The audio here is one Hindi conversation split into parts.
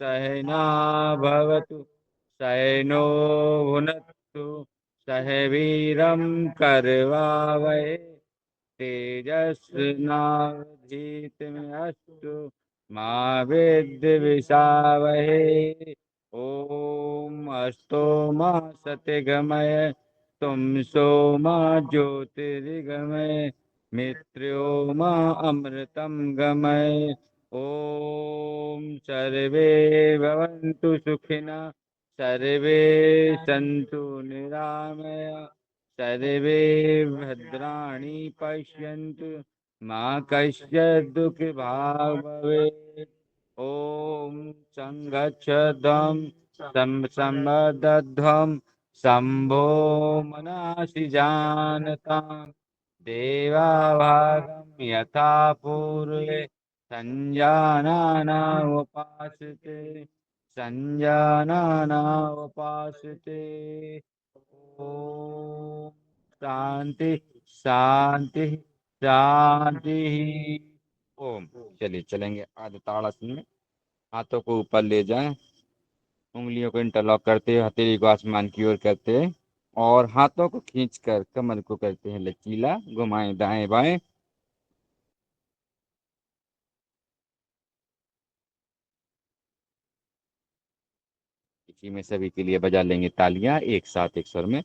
सहना भवतु सहनो भुनक्तु सह वीरं करवावहै तेजस्विनावधीतमस्तु मा विद्विषावहै। ओम अस्तो मा सत्यगमय तुम सो मा ज्योतिर्गमय मित्रो मा अमृतं गमय। ओम सर्वे भवन्तु सुखिनः सर्वे सन्तु निरामया सर्वे भद्राणि पश्यन्तु मा कश्चित् दुःखभाग् भवेत्। ॐ संगच्छध्वं सम्बद्धध्वं शम्भो मनासि जानताम् देवाभागं यथा पूर्वे सञ्जानाना उपासते सञ्जानाना उपासते। ओम शांति शांति शांति। ओम। चलिए चलेंगे आधे ताड़ासन में। हाथों को ऊपर ले जाएं, उंगलियों को इंटरलॉक करते हुए हथेली को आसमान की ओर करते हैं और हाथों को खींचकर कमर को करते हैं लचीला, घुमाएं दाएं बाएं। इसी में सभी के लिए बजा लेंगे तालियां एक साथ एक स्वर में।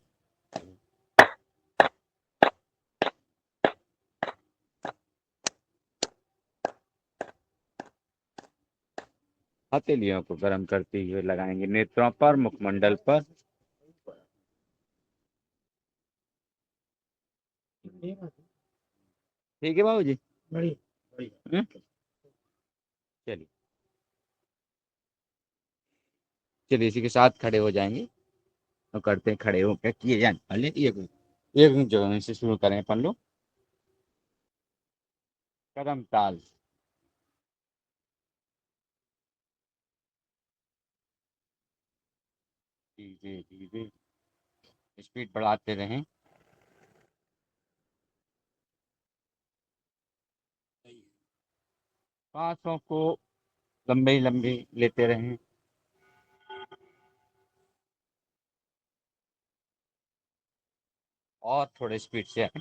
हथेलियों को गर्म करते हुए लगाएंगे नेत्रों पर, मुखमंडल पर। ठीक है बाबू जी। चलिए चलिए इसी के साथ खड़े हो जाएंगे तो करते हैं खड़े होकर किए जाने वाले एक जगह से शुरू करें अपन लोग। कदम ताल। धीरे धीरे स्पीड बढ़ाते रहें। सांसों को लंबे लंबे लेते रहें और थोड़े स्पीड से आए।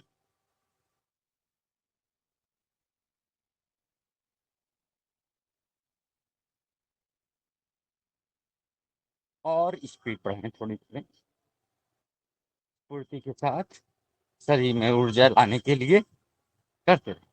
और स्पीड बढ़ाएं थोड़ी थोड़ी फुर्ती के साथ शरीर में ऊर्जा लाने के लिए करते रहें।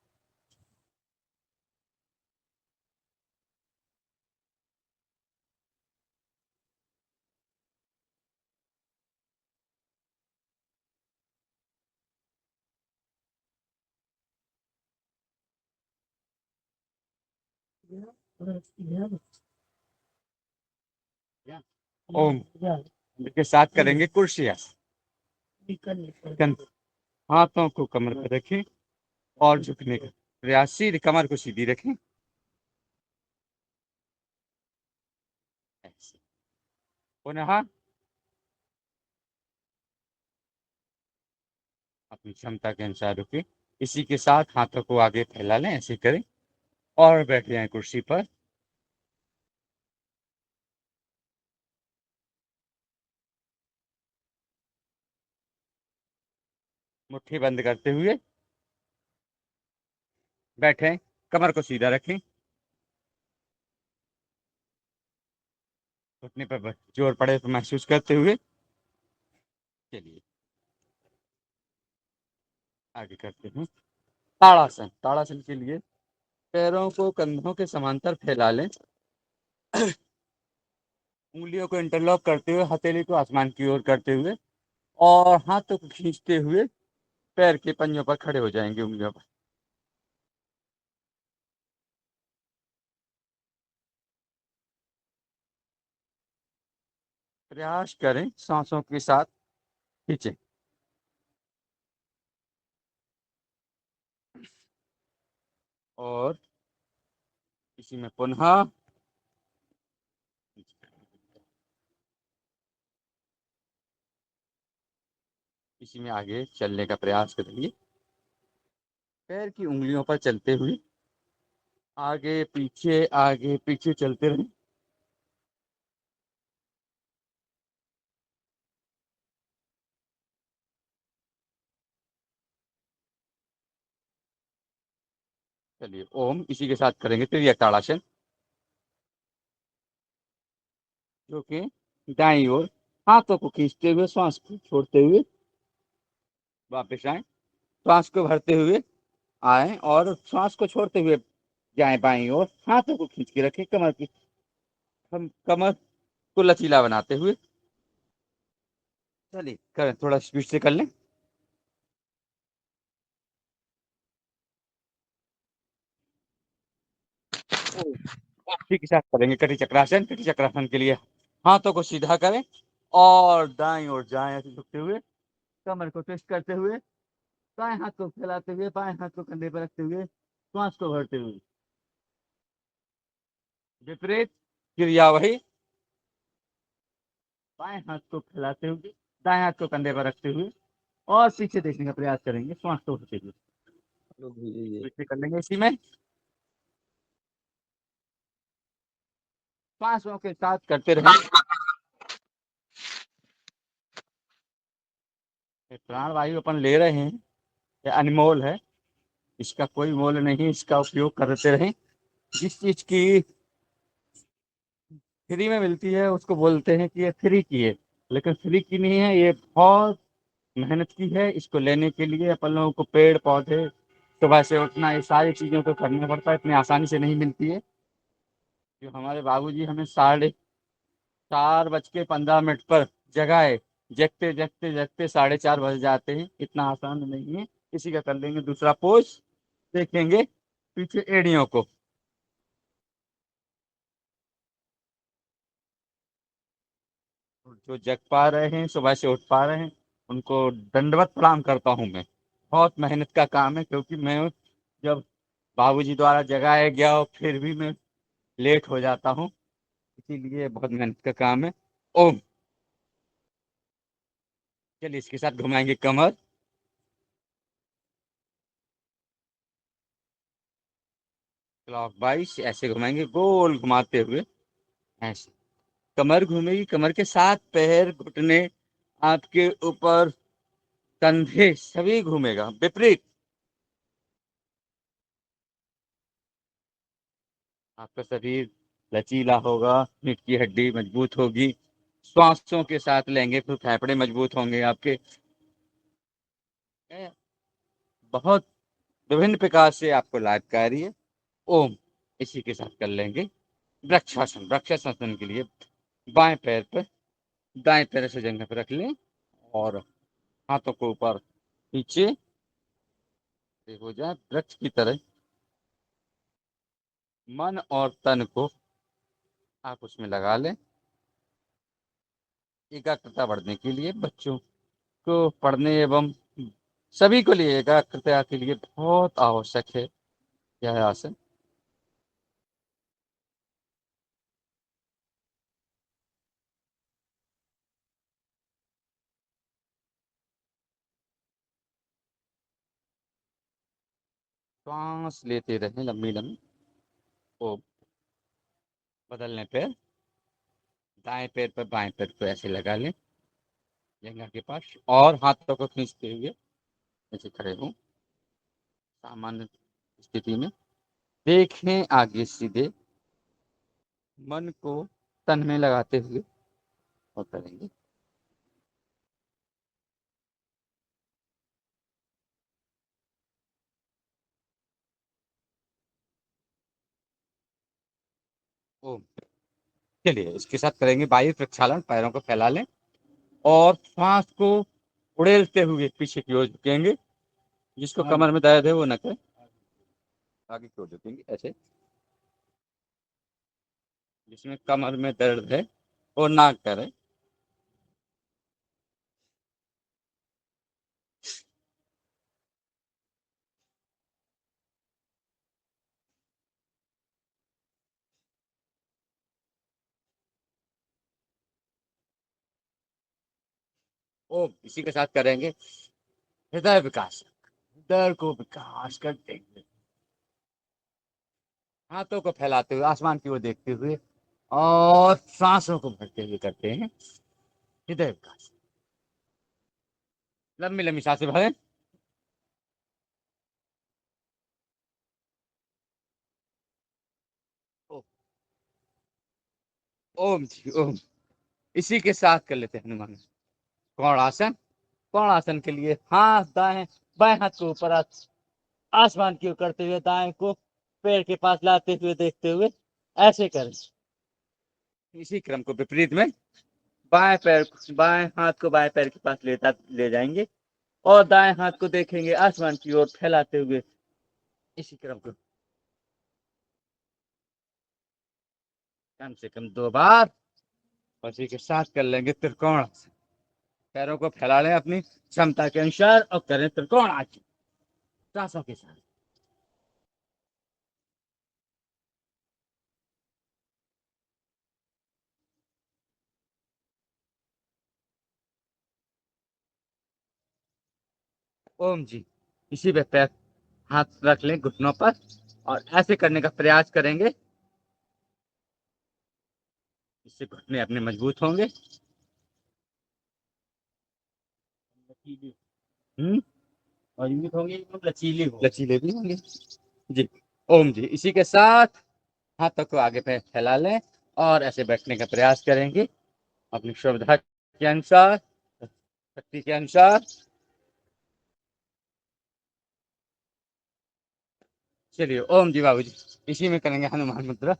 ओम के साथ करेंगे कुर्सियां। हाथों को कमर पर रखें और झुकने का प्रयास, सीधी कमर को सीधी रखें। ऐसे। पुनः अपनी क्षमता के अनुसार रुके। इसी के साथ हाथों को आगे फैला लें, ऐसे करें और बैठ जाएं कुर्सी पर। मुट्ठी बंद करते हुए बैठें, कमर को सीधा रखें, घुटने पर जोर पड़े तो महसूस करते हुए चलिए आगे करते हैं। ताड़ासन। ताड़ासन के लिए पैरों को कंधों के समांतर फैला लें, उंगलियों को इंटरलॉक करते हुए हथेली को आसमान की ओर करते हुए और हाथों को खींचते हुए पैर के पंजों पर खड़े हो जाएंगे उंगलियों पर। प्रयास करें सांसों के साथ खींचें और इसी में पुनः इसी में आगे चलने का प्रयास करिए। पैर की उंगलियों पर चलते हुए आगे पीछे चलते रहें। चलिए ओम, इसी के साथ करेंगे त्रियक ताड़ासन, जो कि दाईं ओर हाथों को खींचते हुए श्वास को छोड़ते हुए वापस आए, श्वास को भरते हुए आए और श्वास को छोड़ते हुए जाए बाईं ओर, हाथों को खींच के रखें, कमर की हम कमर को लचीला बनाते हुए। चलिए करें, थोड़ा स्पीड से कर लें। ठीक, साथ करेंगे कटी चक्रासन। कटी चक्रासन के लिए हाथों को सीधा करें और दाईं ओर जाएं ऐसे झुकते हुए, कमर को ट्विस्ट करते हुए, दाएं हाथ को फैलाते हुए बाएं हाथ को कंधे पर रखते हुए श्वास को भरते हुए। विपरीत क्रिया वही, बाएं हाथ को फैलाते हुए दाएं हाथ को कंधे पर रखते हुए और पीछे देखने का प्रयास करेंगे श्वास को भरते हुए। लोग भी यही है। कर लेंगे इसी में, श्वासों के साथ करते रहें। प्राण वायु अपन ले रहे हैं, ये अनमोल है, इसका कोई मोल नहीं, इसका उपयोग करते रहें। जिस चीज की फ्री में मिलती है उसको बोलते हैं कि ये फ्री की है, लेकिन फ्री की नहीं है, ये बहुत मेहनत की है। इसको लेने के लिए अपन लोगों को पेड़ पौधे, सुबह से उठना, ये सारी चीजों को करना पड़ता है, इतनी आसानी से नहीं मिलती है। जो हमारे बाबूजी हमें 4:15 पर जगाए, जगते जगते जगते 4:30 बज जाते हैं, इतना आसान नहीं है। इसी का कर लेंगे दूसरा पोज, देखेंगे पीछे एड़ियों को। जो जग पा रहे हैं, सुबह से उठ पा रहे हैं, उनको दंडवत प्रणाम करता हूँ मैं। बहुत मेहनत का काम है, क्योंकि मैं जब बाबूजी द्वारा जगाया गया और फिर भी मैं लेट हो जाता हूँ, इसीलिए बहुत मेहनत का काम है। ओम। चलिए इसके साथ घुमाएंगे कमर, क्लॉक वाइज ऐसे घुमाएंगे, गोल घुमाते हुए ऐसे। कमर घूमेगी, कमर के साथ पैर, घुटने, आपके ऊपर कंधे सभी घूमेगा। विपरीत, आपका शरीर लचीला होगा, पीठ की हड्डी मजबूत होगी, श्वासों के साथ लेंगे फिर फेफड़े मजबूत होंगे आपके। बहुत विभिन्न प्रकार से आपको लाभकारी है। ओम, इसी के साथ कर लेंगे वृक्षासन। वृक्षासन के लिए बाएं पैर पर, दाएं पैर से जंघा पर रख लें और हाथों को ऊपर नीचे हो जाए वृक्ष की तरह। मन और तन को आप उसमें लगा लें। एकाग्रता बढ़ने के लिए बच्चों को पढ़ने एवं सभी को लिए एकाग्रता के लिए बहुत आवश्यक है यह आसन। श्वास लेते रहें लंबी लंबी। ओ, बदलने पे दाएं पैर पर बाएं पैर को ऐसे लगा लें जंघा के पास और हाथों को खींचते हुए ऐसे खड़े हों सामान्य स्थिति में। देखें आगे सीधे, मन को तन में लगाते हुए और करेंगे। ओ, चलिए इसके साथ करेंगे वायु प्रक्षालन। पैरों को फैला लें और श्वास को उड़ेलते हुए पीछे की ओर झुकेंगे। जिसको कमर में दर्द है वो न करे, आगे की ओर झुकेंगे ऐसे। जिसमें कमर में दर्द है वो ना करे। ओ, इसी के साथ करेंगे हृदय विकास। हृदय को विकास करते हुए हाथों को फैलाते हुए आसमान की ओर देखते हुए और सांसों को भरते हुए करते हैं हृदय विकास। लंबी लंबी सांसें भरें। ओम जी ओम। इसी के साथ कर लेते हैं हनुमान। कौन आसन। कौन आसन के लिए हाथ दाएं बाएं हाथ को ऊपर आसमान की ओर करते हुए दाएं को पैर के पास लाते हुए देखते हुए ऐसे करें। इसी क्रम को विपरीत में बाएं पैर बाएं हाथ को बाएं पैर के पास ले जाएंगे और दाएं हाथ को देखेंगे आसमान की ओर फैलाते हुए। इसी क्रम को कम से कम 2 बार और इसी के साथ कर लेंगे त्रिकोण आसन। पैरों को फैला लें अपनी क्षमता के अनुसार और करें त्रिकोण आसन सांसों के साथ। ओम जी। इसी पे पैर हाथ रख लें घुटनों पर और ऐसे करने का प्रयास करेंगे। इससे घुटने अपने मजबूत होंगे। हम्म। मजबूत होंगे एकदम लचीले लचीले भी होंगे। जी। ओम जी। इसी के साथ हाथों को आगे पे फैला लें और ऐसे बैठने का प्रयास करेंगे अपनी श्रद्धा के अनुसार शक्ति के अनुसार। चलिए ओम जी बाबू जी। इसी में करेंगे हनुमान मुद्रा।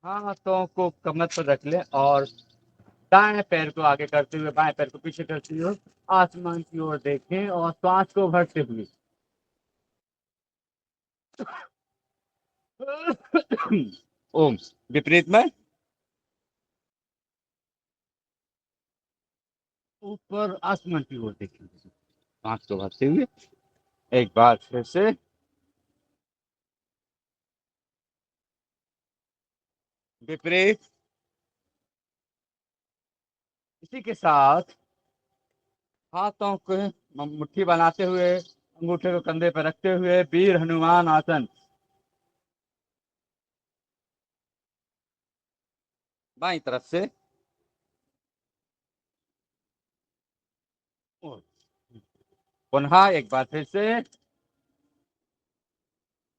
हाथों को कमर पर रख लें और दाएं पैर को आगे करते हुए बाएं पैर को पीछे करते हुए आसमान की ओर देखें और श्वास को भरते हुए ओम। विपरीत में ऊपर आसमान की ओर देखें सांस को भरते हुए एक बार फिर से। विपरीत। इसी के साथ हाथों को मुट्ठी बनाते हुए अंगूठे को कंधे पर रखते हुए वीर हनुमान आसन बाईं तरफ से। पुनः एक बार फिर से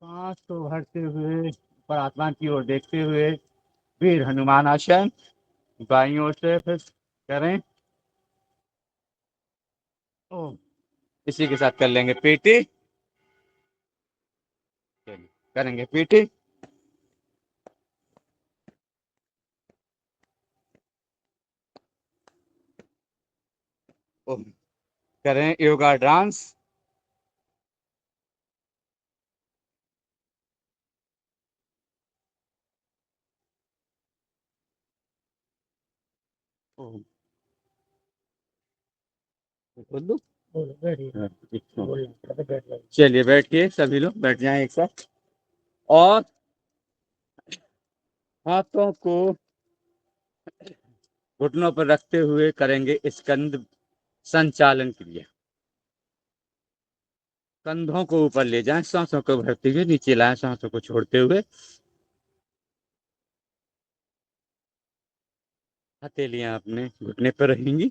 सांस को भरते हुए ऊपर आसमान की ओर देखते हुए वीर हनुमान आसन बाईं ओर से फिर करें। ओ। इसी के साथ कर लेंगे पीटी। करेंगे पीटी। ओ। करें योगा डांस। ओ। बोल दो। चलिए बैठिए सभी लोग बैठ जाएं एक साथ और हाथों को घुटनों पर रखते हुए करेंगे स्कंद संचालन क्रिया। कंधों को ऊपर ले जाएं सांसों को भरते हुए नीचे लाएं सांसों को छोड़ते हुए। हथेलियां अपने घुटने पर रहेंगी।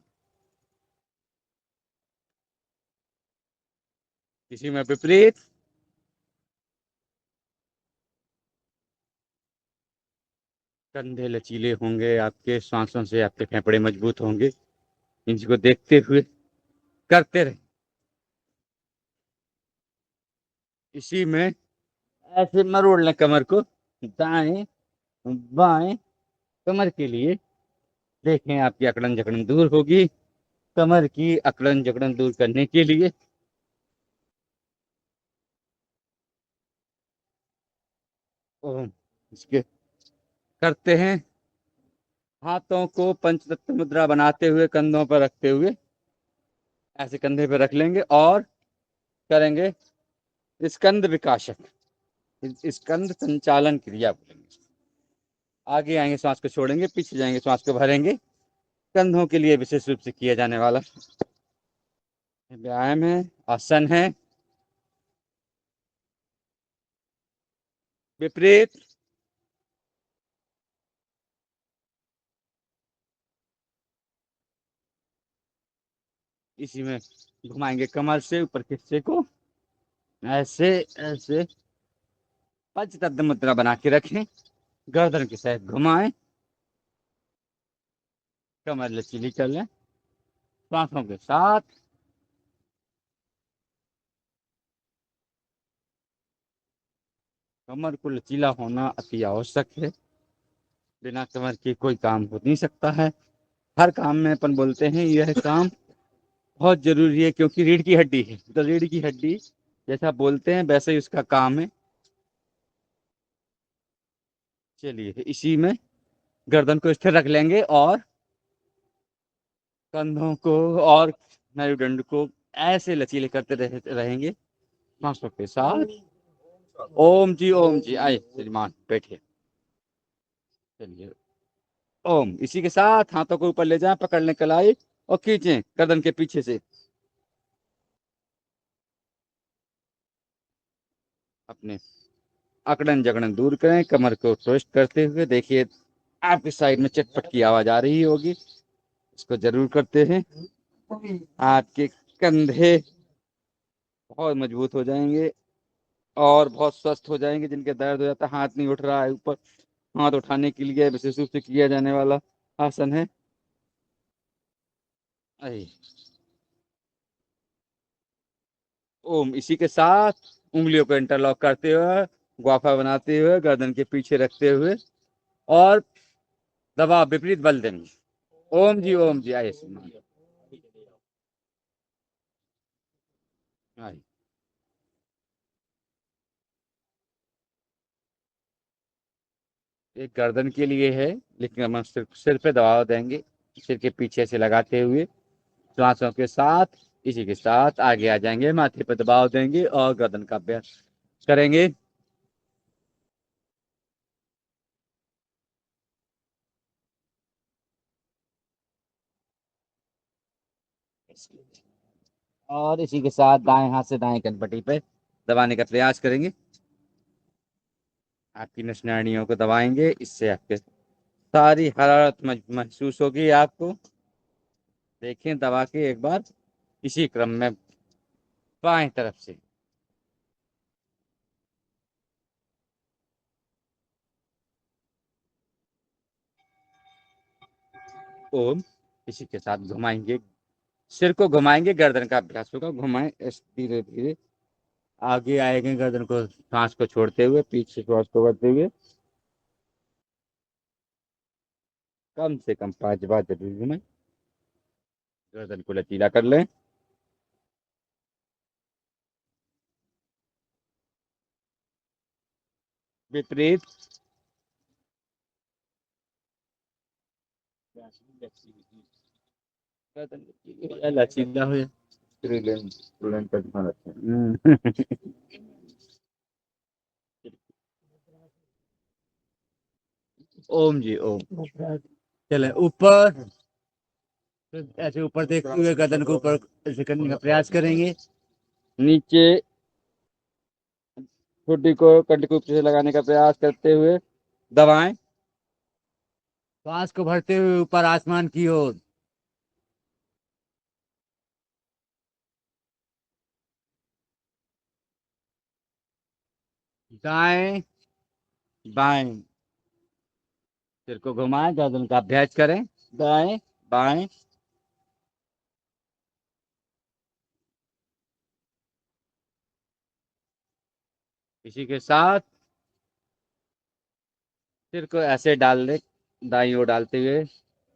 इसी में विपरीत कंधे लचीले होंगे आपके सांसों से आपके फेफड़े मजबूत होंगे। इनको देखते हुए करते रहे। इसी में ऐसे मरोड़ लें कमर को दाएं बाएं कमर के लिए। देखें आपकी अकड़न जकड़न दूर होगी। कमर की अकड़न जकड़न दूर करने के लिए इसके करते हैं। हाथों को पंचतत्व मुद्रा बनाते हुए कंधों पर रखते हुए ऐसे कंधे पे रख लेंगे और करेंगे स्कंद विकासक स्कंद संचालन क्रिया बोलेंगे। आगे आएंगे सांस को छोड़ेंगे पीछे जाएंगे सांस को भरेंगे। कंधों के लिए विशेष रूप से किया जाने वाला व्यायाम है आसन है। विपरीत। इसी में घुमाएंगे कमर से ऊपर के हिस्से को ऐसे ऐसे पंचतत्व मुद्रा बना के रखें। गर्दन के साथ घुमाएं कमर लचीली कर लें सांसों के साथ। कमर को लचीला होना अति आवश्यक है। बिना कमर के कोई काम हो नहीं सकता है। हर काम में अपन बोलते हैं यह काम बहुत जरूरी है, क्योंकि रीढ़ की हड्डी है, तो रीढ़ की हड्डी जैसा बोलते हैं वैसे ही उसका काम है। चलिए इसी में गर्दन को स्थिर रख लेंगे और कंधों को और मेरुदंड को ऐसे लचीले करते रहेंगे सांसों के साथ। ओम जी आए श्रीमान बैठिए। चलिए ओम, इसी के साथ हाथों को ऊपर ले जाएं, पकड़ लें कलाई और खींचें गर्दन के पीछे से। अपने अकड़न जकड़न दूर करें, कमर को ट्विस्ट करते हुए। देखिए आपकी साइड में चटपट की आवाज आ रही होगी, इसको जरूर करते हैं। आपके कंधे बहुत मजबूत हो जाएंगे और बहुत स्वस्थ हो जाएंगे। जिनके दर्द हो जाता है, हाथ नहीं उठ रहा है ऊपर, हाथ उठाने के लिए विशेष रूप से किया जाने वाला आसन है। आई ओम, इसी के साथ उंगलियों को इंटरलॉक करते हुए, ग्वाफा बनाते हुए, गर्दन के पीछे रखते हुए और दबाव विपरीत बल देंगे। ओम जी आइए श्रीमान। आइए। एक गर्दन के लिए है, लेकिन हम सिर पे दबाव देंगे, सिर के पीछे से लगाते हुए श्वासों के साथ। इसी के साथ आगे आ जाएंगे, माथे पर दबाव देंगे और गर्दन का अभ्यास करेंगे। और इसी के साथ दाएं हाथ से दाएं कनपट्टी पे दबाने का प्रयास करेंगे। आपकी नसनाड़ियों को दबाएंगे, इससे आपके सारी हरारत महसूस होगी आपको। देखें दबा के एक बार, इसी क्रम में बाएं तरफ से। ओम, इसी के साथ घुमाएंगे, सिर को घुमाएंगे, गर्दन का अभ्यास होगा। घुमाएं धीरे धीरे, आगे आएंगे गर्दन को सांस को छोड़ते हुए, पीछे श्वास को करते हुए। कम से कम 5 बार जरूर घुमाएं। गर्दन को लचीला कर लें। विपरीत लचीला हो जाए। स्टूडेंट का ध्यान रखें। ओम जी ओम। चले ऊपर, फिर ऐसे ऊपर देखते हुए गर्दन को ऊपर ऐसे करने का प्रयास करेंगे। नीचे ठुड्डी को कंठ के ऊपर से लगाने का प्रयास करते हुए दबाएं, सांस को भरते हुए ऊपर आसमान की ओर। दाएं बाएं, सिर को घुमाएं, गर्दन का अभ्यास करें। दाएं बाएं। इसी के साथ सिर को ऐसे डाल दे, दाईं ओर डालते हुए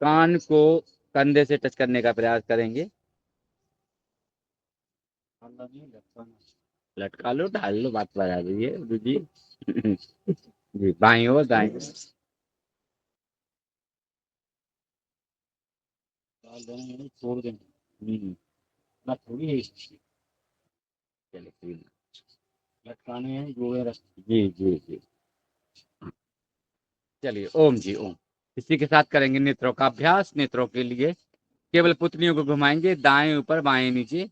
कान को कंधे से टच करने का प्रयास करेंगे। लटका लो, ढाल लो, बात बता दीजिए जी। जी बाईं ओर दाएं ओर। डाल देना, छोड़ देना। ना थोड़ी है। चलिए कोई ना। लटकाने हैं गोए रख। जी जी जी। चलिए ओम जी ओम। इसी के साथ करेंगे नेत्रों का अभ्यास। नेत्रों के लिए केवल पुतलियों को घुमाएंगे, दाएं ऊपर बाएं नीचे।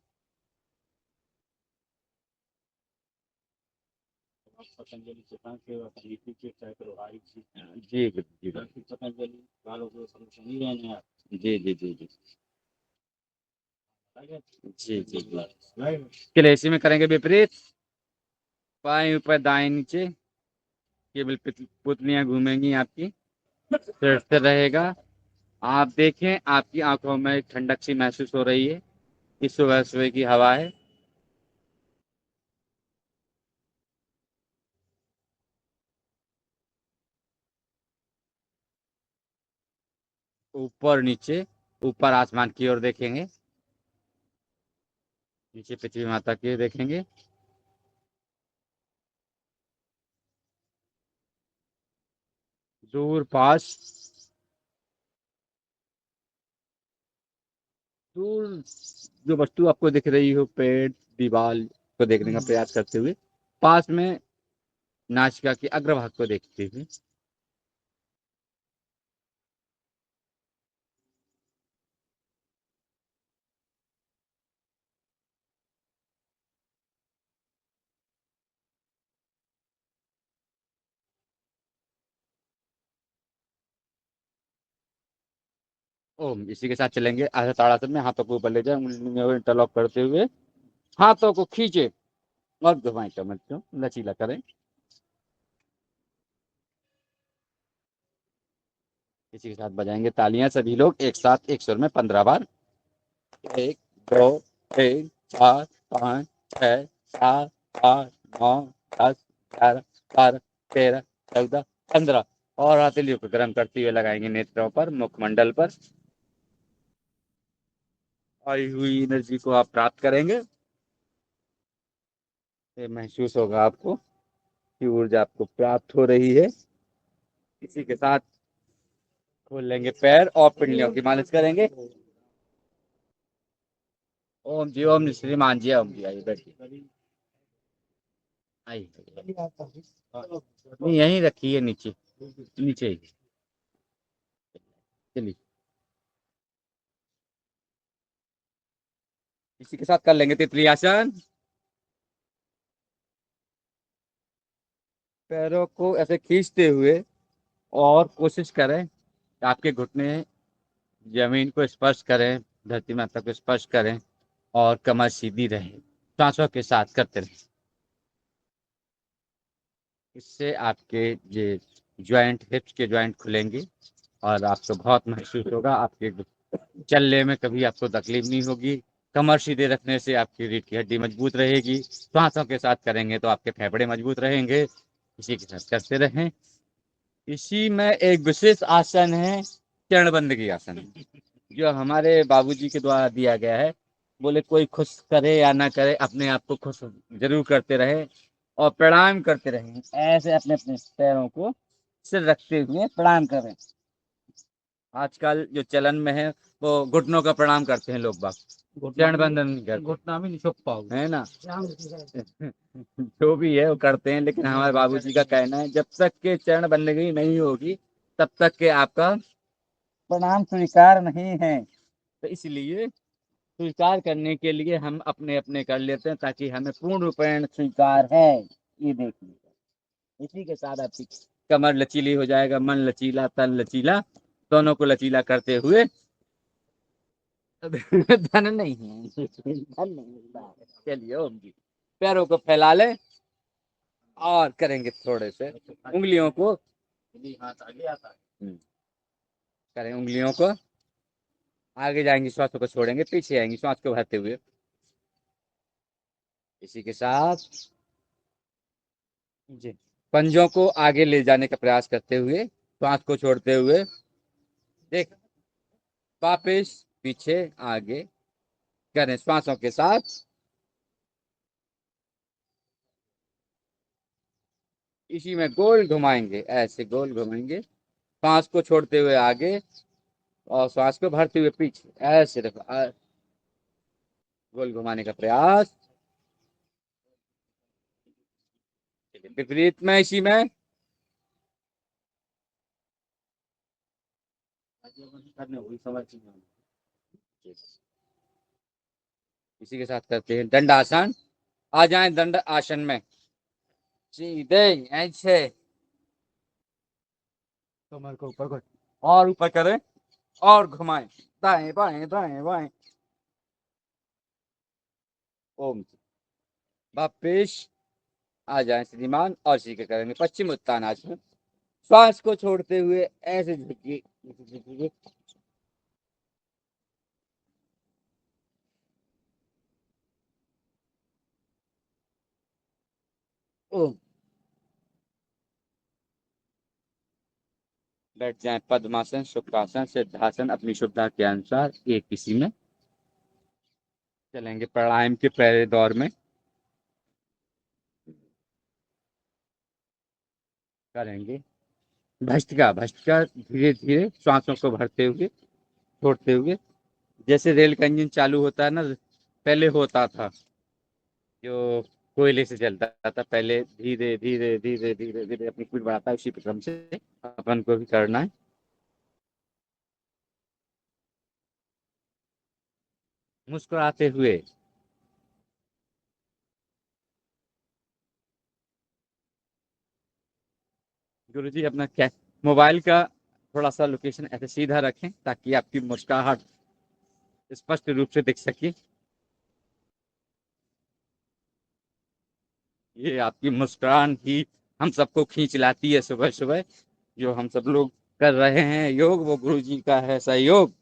पतंजलि जी जी पतंजलि वालों को नहीं रहने आप। जी जी जी जी जी जी जी। चलिए इसी में करेंगे विपरीत, बाएं ऊपर दाएं नीचे। केवल पुतलियां घूमेंगी आपकी, सिर रहेगा। आप देखें आपकी आंखों में ठंडक सी महसूस हो रही है। इस सुबह सुबह की हवा है। ऊपर नीचे, ऊपर आसमान की ओर देखेंगे, नीचे पृथ्वी माता की ओर देखेंगे। दूर पास, दूर जो वस्तु आपको दिख रही हो, पेड़, दीवार को देखने का प्रयास करते हुए, पास में नासिका के अग्रभाग को देखते हुए। ओम, इसी के साथ चलेंगे आधा ताड़ासन में। हाथों को ऊपर ले जाए, उंगलियों को इंटरलॉक करते हुए हाथों को खींचे और घुमाएं, कमर को लचीला करें। इसी के साथ बजाएंगे तालियां सभी लोग एक साथ एक सुर में 15 बार। 1, 2, 3, 4, 5, 6, 7, 8, 9, 10, 11, 12, 13, 14, 15। और हथेलियों को गर्म करते हुए लगाएंगे नेत्रों पर, मुखमंडल पर। आई हुई एनर्जी को आप प्राप्त करेंगे। ये महसूस होगा आपको कि ऊर्जा आपको प्राप्त हो रही है। इसी के साथ खोल लेंगे पैर और पिंडलियों की मालिश करेंगे। ओम जी, ओम श्रीमान जी, ओम जी, आइए बैठिए। आइए, नहीं यहीं रखिए, नीचे नीचे ही। चलिए, इसी के साथ कर लेंगे तितली आसन। पैरों को ऐसे खींचते हुए और कोशिश करें कि आपके घुटने जमीन को स्पर्श करें, धरती माता को स्पर्श करें और कमर सीधी रहे। सांसों के साथ करते रहे। इससे आपके ये ज्वाइंट, हिप्स के ज्वाइंट खुलेंगे और आपको बहुत महसूस होगा। आपके चलने में कभी आपको तकलीफ नहीं होगी। कमर सीधे रखने से आपकी रीढ़ की हड्डी मजबूत रहेगी। सांसों के साथ करेंगे तो आपके फेफड़े मजबूत रहेंगे। इसी के साथ करते रहें। इसी में एक विशेष आसन है, चरणबंदगी आसन, जो हमारे बाबूजी के द्वारा दिया गया है। बोले कोई खुश करे या ना करे, अपने आप को खुश जरूर करते रहे और प्रणाम करते रहें। ऐसे अपने अपने पैरों को सिर रखते हुए प्रणाम करें। आजकल जो चलन में है वो घुटनों का प्रणाम करते हैं लोग बाग, चरण बंदन नहीं करते। घुटना भी नहीं छुप पाओ, है ना। जो भी है वो करते हैं, लेकिन हमारे बाबूजी का कहना है जब तक के चरण बंदगी नहीं होगी तब तक के आपका प्रणाम स्वीकार नहीं है। तो इसलिए स्वीकार करने के लिए हम अपने अपने कर लेते हैं, ताकि हमें पूर्ण रूपेण स्वीकार है, ये देखिए। इसी के साथ आपकी कमर लचीली हो जाएगा, मन लचीला, तन लचीला, दोनों को लचीला करते हुए। धन नहीं है, धन नहीं मिलता है। चलिए ओम जी, पैरों को फैला ले और करेंगे थोड़े से उंगलियों को, करें उंगलियों को, आगे जाएंगी, श्वासों को छोड़ेंगे, पीछे आएंगी श्वास को भरते हुए। इसी के साथ जी, पंजों को आगे ले जाने का प्रयास करते हुए, श्वास को छोड़ते हुए, देख, वापिस पीछे आगे करें श्वासों के साथ। इसी में गोल घुमाएंगे, ऐसे गोल घुमाएंगे, श्वास को छोड़ते हुए आगे और श्वास को भरते हुए पीछे, ऐसे देखो, गोल घुमाने का प्रयास। विपरीत में, इसी में इसी के साथ करते हैं दंड आसन। आ जाएं दंड आसन में, सीधे ऐसे कमर को ऊपर कर और ऊपर करें और घुमाएं, दाएं बाएं दाएं बाएं। ओम, वापिस आ जाएं श्रीमान और सीखे करेंगे पश्चिम उत्तान आसन। श्वास को छोड़ते हुए ऐसे झुकिए, ओम। बैठ जाएं पद्मासन, सुखासन, सिद्धासन, अपनी सुविधा के अनुसार एक किसी में। चलेंगे प्राणायाम के पहले दौर में। करेंगे भस्त्रिका। भस्त्रिका धीरे धीरे श्वासों को भरते हुए, छोड़ते हुए, जैसे रेल का इंजन चालू होता है ना, पहले होता था, जो कोयले से चलता था पहले, धीरे धीरे धीरे धीरे धीरे अपनी स्पीड बढ़ाता है, उसी क्रम से अपन को भी करना है। मुस्कुराते हुए। गुरु जी अपना क्या, मोबाइल का थोड़ा सा लोकेशन ऐसे सीधा रखें ताकि आपकी मुस्कुराहट स्पष्ट रूप से दिख सके। ये आपकी मुस्कान ही हम सबको खींच लाती है सुबह सुबह। जो हम सब लोग कर रहे हैं योग, वो गुरु जी का है सहयोग।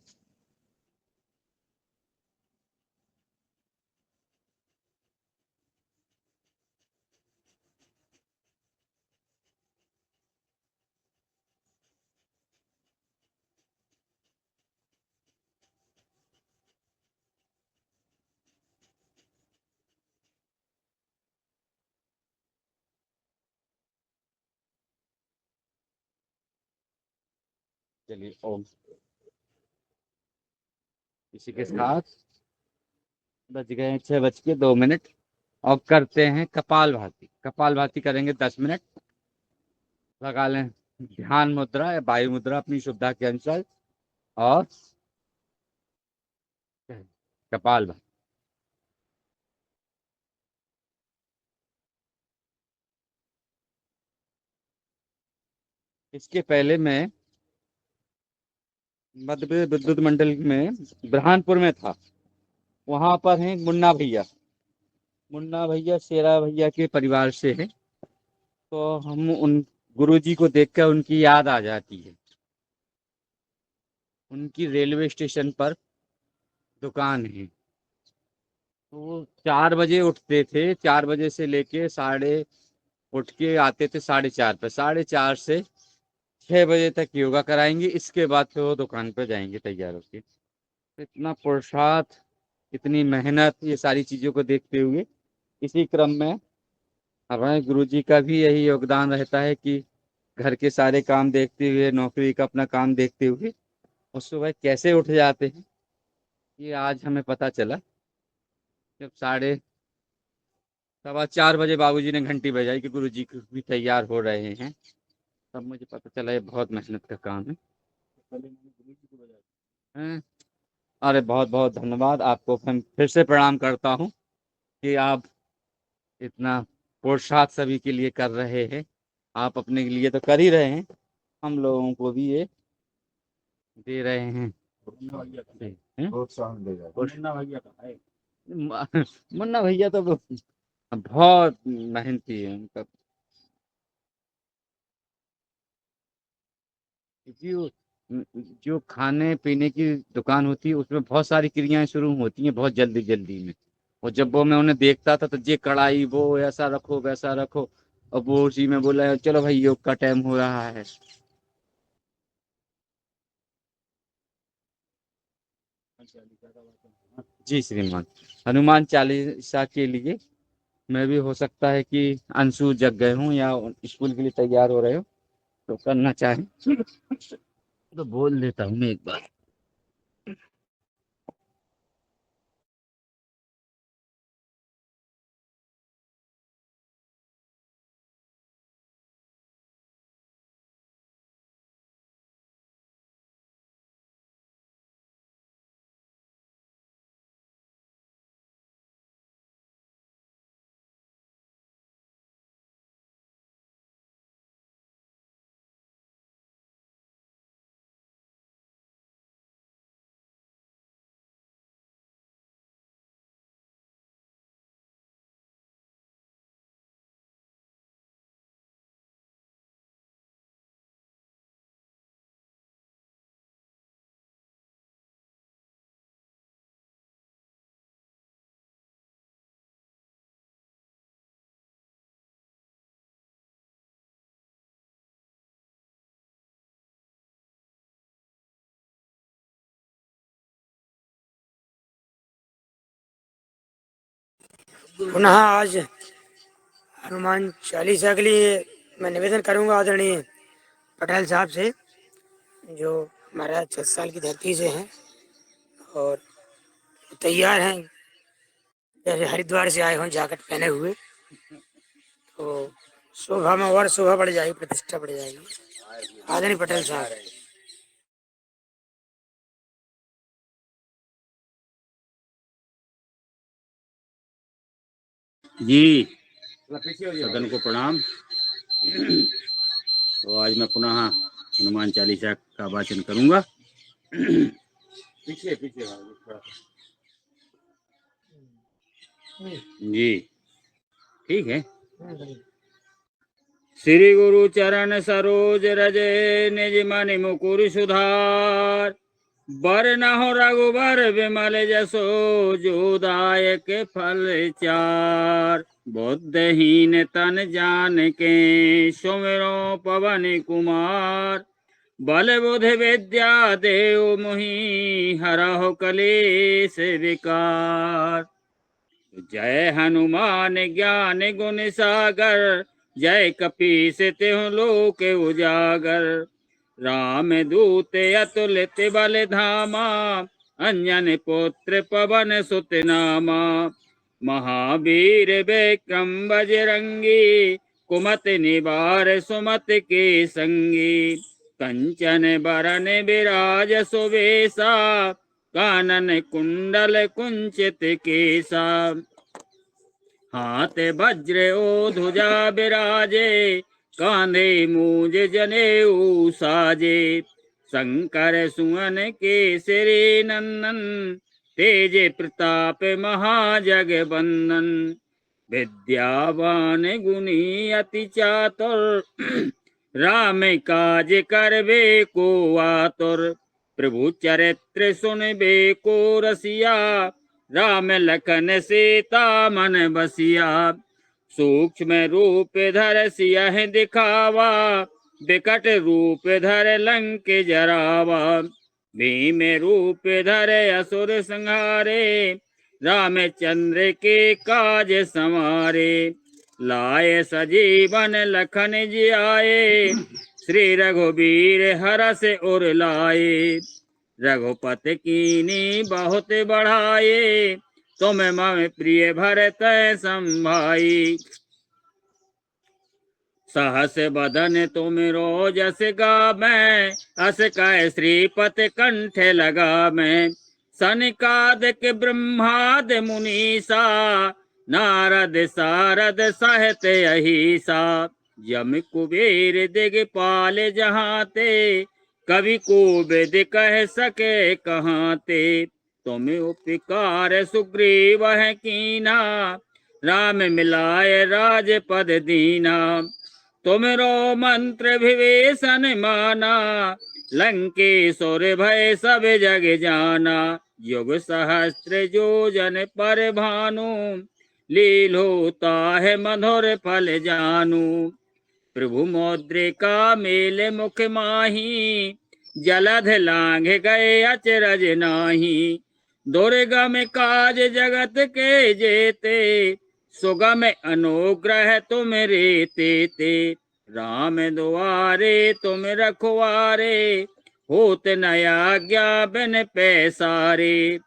चलिए ओम। इसी के साथ बज गए 6:02। और करते हैं कपाल भाती। कपाल भाती करेंगे 10 मिनट। लगा लें ध्यान मुद्रा या वायु मुद्रा अपनी सुविधा के अनुसार। और कपाल भाती। इसके पहले मैं मध्य प्रदेश विद्युत मंडल में बुरहानपुर में था। वहां पर हैं मुन्ना भैया। मुन्ना भैया शेरा भैया के परिवार से है। तो हम उन गुरु जी को देखकर उनकी याद आ जाती है। उनकी रेलवे स्टेशन पर दुकान है। तो वो 4 बजे उठते थे, 4 बजे से लेके साढ़े, उठ के आते थे 4:30 पे, 4:30 से 6 बजे तक योगा कराएंगे। इसके बाद फिर वो दुकान पे जाएंगे तैयार होके। तो इतना पुरुषार्थ, इतनी मेहनत, ये सारी चीजों को देखते हुए इसी क्रम में हमारे गुरु जी का भी यही योगदान रहता है कि घर के सारे काम देखते हुए, नौकरी का अपना काम देखते हुए, उस सुबह कैसे उठ जाते हैं, ये आज हमें पता चला। जब 3:15 बजे बाबूजी ने घंटी बजाई कि गुरु जी भी तैयार हो रहे हैं, तब मुझे पता चला ये बहुत मेहनत का काम है। हैं? अरे बहुत बहुत धन्यवाद आपको, फिर से प्रणाम करता हूँ कि आप इतना पुरुषार्थ सभी के लिए कर रहे हैं। आप अपने लिए तो कर ही रहे हैं, हम लोगों को भी ये दे रहे हैं। हैं? प्रोत्साहन दे रहे हैं। मुन्ना भैया का है। मुन्ना भैया तो बहुत मेहनती है उनका। क्योंकि जो खाने पीने की दुकान होती है उसमें बहुत सारी क्रियाएं शुरू होती हैं बहुत जल्दी जल्दी में। और जब वो मैं उन्हें देखता था तो ये कढ़ाई, वो ऐसा रखो वैसा रखो, और वो उसी में बोला चलो भाई योग का टाइम हो रहा है। जी श्रीमान। हनुमान चालीसा के लिए मैं भी, हो सकता है कि अंशु जग गए हूँ या स्कूल के लिए तैयार हो रहे हो, तो करना चाहें तो बोल देता हूँ मैं एक बार। पुनः आज हनुमान चालीसा के लिए मैं निवेदन करूंगा आदरणीय पटेल साहब से, जो हमारा 6 साल की धरती से हैं और तैयार हैं, जैसे हरिद्वार से आए हों जैकेट पहने हुए, तो शोभा में और शोभा बढ़ जाएगी, प्रतिष्ठा बढ़ जाएगी। आदरणीय पटेल साहब। जी सदन को प्रणाम। तो आज मैं पुनः हनुमान चालीसा का वाचन करूंगा। पीछे जी ठीक है। श्री गुरु चरण सरोज रज निज मन मुकुर सुधार, बर न हो रघुबर विमल जसो जो दायक फल चार, बुद्धहीन तन जान के सुमिरो पवन कुमार, बल बुध विद्या देव मुहि हरहु कलेश विकार, जय हनुमान ज्ञान गुण सागर, जय कपीस तिहुँ लोक उजागर, राम दूत अतुलित बल धामा, अंजन पुत्र पवन सुत नामा, महावीर विक्रम बजरंगी, कुमति निवार सुमत के संगी, कंचन बरन विराज सुवेशा, कानन कुंडल कुंचित केसा, हाथ वज्र ओ ध्वजा विराजे, कांधे मूज जनेऊ साजे, शंकर सुवन केसरी नंदन, तेज प्रताप महाजगवंदन, विद्यावान गुणी अति चातुर, राम काज करबे को आतुर, प्रभु चरित्र सुनबे को रसिया, राम लखन सीता मन बसिया, सूक्ष्म रूप धर सियहि दिखावा, विकट रूप धर लंक जरावा, भीम रूप धर असुर संहारे, रामचंद्र के काज संवारे, लाए सजीवन लखन जियाए, श्री रघुबीर हरष उर लाए, रघुपति कीनी बहुत बढ़ाए, तुम मम प्रिय भरत संभाई, सहस बदन तुम रोजस गावै, अस कह श्रीपति कंठ लगावै, सनकादिक ब्रह्माद मुनीसा, नारद सारद सहत अहिसा, यम कुबेर दिगपाल जहाँ ते, कवि कोविद कह सके कहाँ ते, तुम उपकार सुग्रीव है कीना, राम मिलाए राजपद दीना, तुमरो मंत्र विभीषण माना, लंकेश्वर भय सब जग जाना, युग सहस्त्र योजन पर भानु, लीलोता है मधुर फल जानू, प्रभु मौद्रिका मेल मुख माही, जलध लांघ गए अचरज नाही, दुर्गम काज जगत के जेते, सुगम अनुग्रह तुम रे ते, राम दुआरे तुम रखवारे, होत न आज्ञा बिन पैसारे,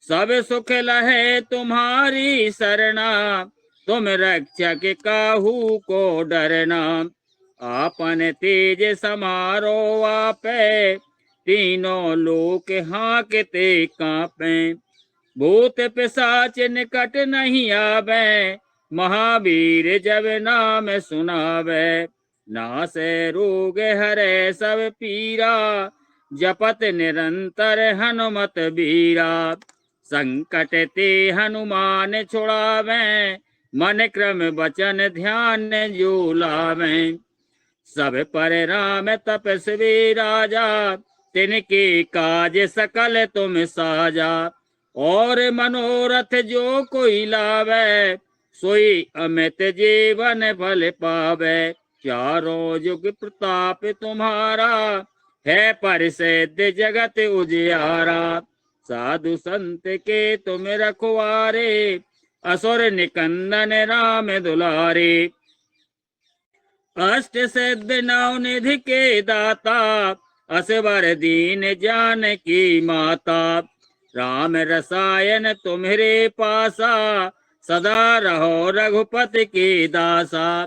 सब सुख लहे तुम्हारी सरना, तुम रक्षक काहू को डरना, आपन तेज समारो आपे, तीनों लोक हाँकते कांपे, भूत पिशाच निकट नहीं आवे, महावीर जब नाम सुनावे, नासे रोग हरे सब पीरा, जपत निरंतर हनुमत बीरा, संकट ते हनुमान छुड़ावे, मन क्रम वचन ध्यान जो लावे, सब पर राम तपस्वी राजा, तिनके काज सकल तुम साजा, और मनोरथ जो कोई लावे, सोई अमित जीवन फल पावे, चारों जुग प्रताप तुम्हारा, है परिसिद्ध जगत उजियारा, साधु संत के तुम रखवारे, असुर निकंदन राम दुलारे। अष्ट सिद्ध नवनिधि के दाता, असवर दीन जानकी माता। राम रसायन तुम्हारे पासा, सदा रहो रघुपति के दासा।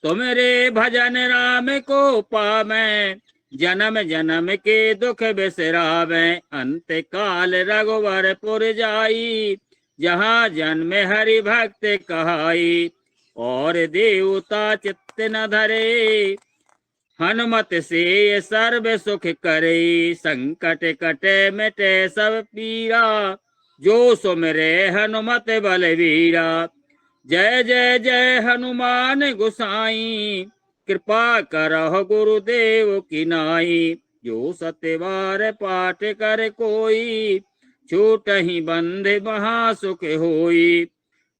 तुम्हारे भजन राम को पावै, जन्म जन्म के दुख बिसरावै। अंत काल रघुवरपुर जाई, जहाँ जन्म हरि भक्त कहाई। और देवता चित्त न धरे, हनुमत से सर्व सुख करे। संकट कटे मिटे सब पीरा, जो सुमिरे हनुमत बलवीरा। जय जय जय हनुमान गोसाई, कृपा करहो गुरुदेव की नाई। जो सत्यवार पाठ कर कोई, छूटहि बंध महा सुख होई।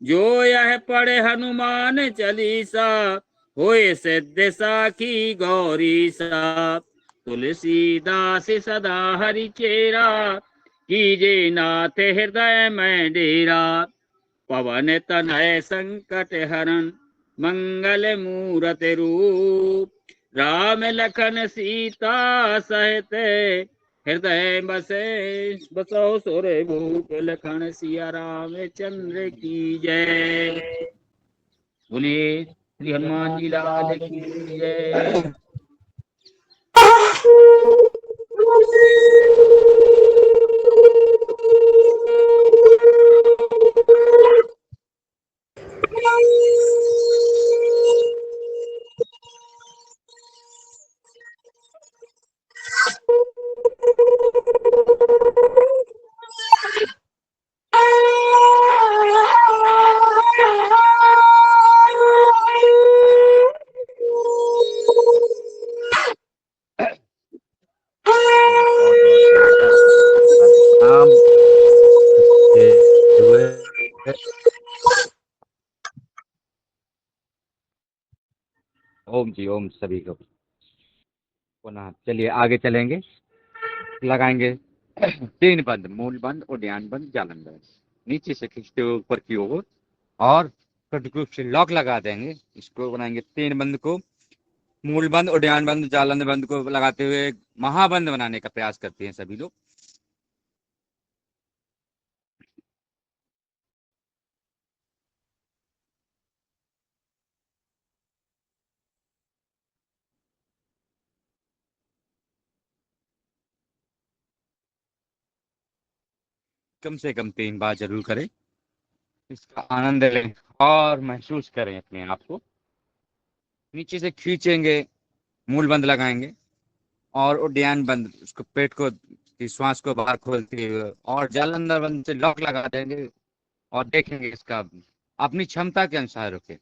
जो यह पढ़े हनुमान चालीसा, होए सिद्ध साखी गौरी सा। तुलसीदास सदा हरि चेरा, कीजे नाथ हृदय में डेरा। पवन तनय संकट हरन, मंगल मूरत रूप। राम लखन सीता सहित, हृदय बसे बसो सुर भूप। लखन सिया राम चंद्र की जय। बोलिए श्री हनुमान जी लाल की जय। बहुत बहुत धन्यवाद प्रणाम करते हुए। ओम जी ओम सभी को पुनः। चलिए आगे चलेंगे, लगाएंगे तीन बंद, मूल बंद, उद्यान बंद, जालन बंद। नीचे से खींचते हुए ऊपर की ओर और कट रूप से लॉक लगा देंगे। इसको बनाएंगे तीन बंद को, मूल बंद, उद्यान बंद, जालन बंद को लगाते हुए महाबंद बनाने का प्रयास करते हैं सभी लोग। कम से कम 3 बार जरूर करें, इसका आनंद लें और महसूस करें अपने आप को। नीचे से खींचेंगे, मूल बंद लगाएंगे और उद्यान बंद, उसको पेट को की श्वास को बाहर खोलते हुए और जालंधर बंद से लॉक लगा देंगे और देखेंगे इसका अपनी क्षमता के अनुसार रुके।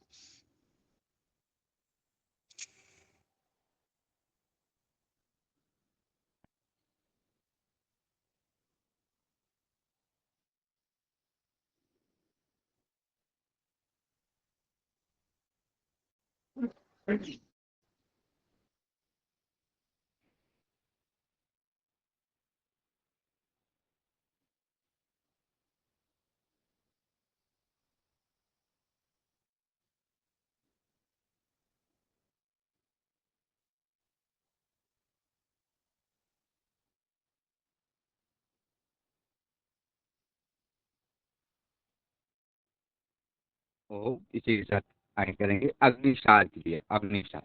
वो इसी के साथ आगे करेंगे अग्निसार के लिए। अग्निसार,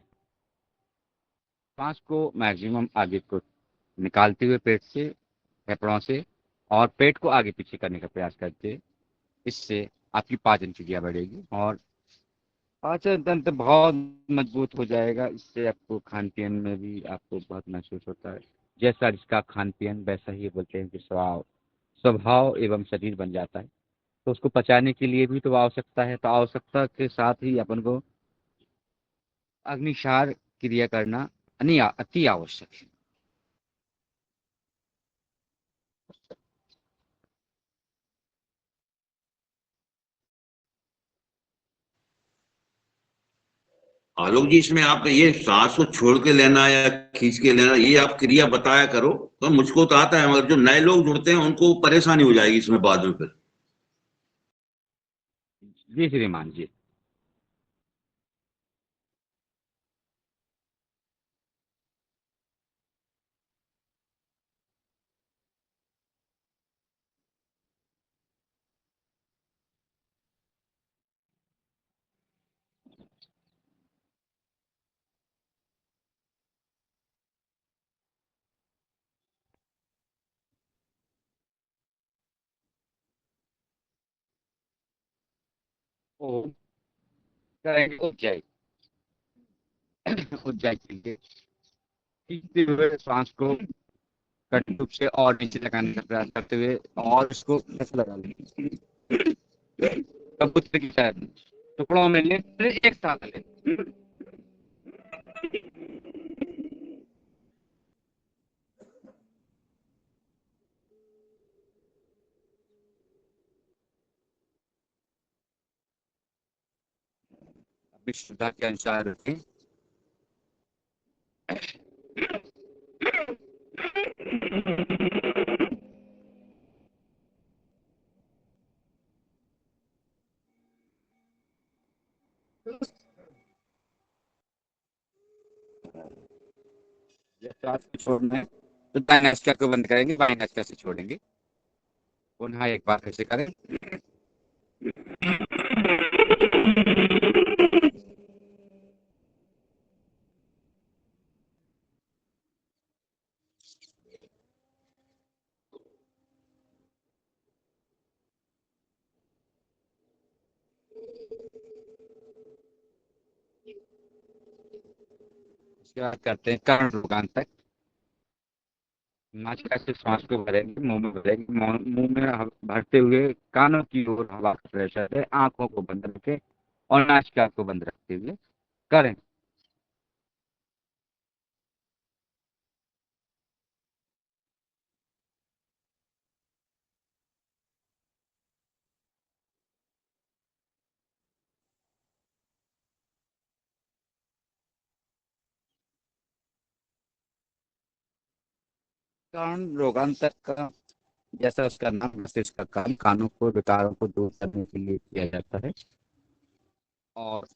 श्वास को मैक्सिमम आगे को निकालते हुए पेट से, फेफड़ों से, और पेट को आगे पीछे करने का प्रयास करते। इससे आपकी पाचन क्रिया बढ़ेगी और पाचन तंत्र बहुत मजबूत हो जाएगा। इससे आपको खान पीन में भी आपको बहुत महसूस होता है, जैसा जिसका खान पीन वैसा ही बोलते हैं कि स्वभाव एवं शरीर बन जाता है। तो उसको पचाने के लिए भी तो आवश्यकता है, तो आवश्यकता के साथ ही अपन को अग्निसार क्रिया करना अति आवश्यक है। आलोक जी, इसमें आप ये सांस को छोड़ के लेना या खींच के लेना, ये आप क्रिया बताया करो। तो मुझको तो आता है, मगर जो नए लोग जुड़ते हैं उनको परेशानी हो जाएगी इसमें बाद में फिर। जी श्रीमान जी। ओम करेंगे उज्जैन। उज्जैन के लिए खींचते हुए सांस को कटी रूप से और नीचे लगाने का प्रयास करते हुए और इसको ऐसे लगा लेंगे। कबूतर की तरह टुकड़ों में ले फिर एक साथ ले। अपनी श्रद्धा के अनुसार रखें। जब सांस को छोड़ना है तो दाहिने नासिका को बंद करेंगे, बाएं नासिका से छोड़ेंगे। पुनः एक बार फिर से करें। उसके बाद करते हैं कर्ण रोगान तक। नासिका से सांस को भरेंगे, मुंह में भरेंगे, मुंह में भरते हुए कानों की ओर हवा का प्रेशर है, आंखों को बंद रखें और नासिका को बंद रखते हुए करें। कर्ण रोगांतक का जैसा उसका नाम, मस्तिष्क का काम कानों को विकारों को दूर करने के लिए किया जाता है। और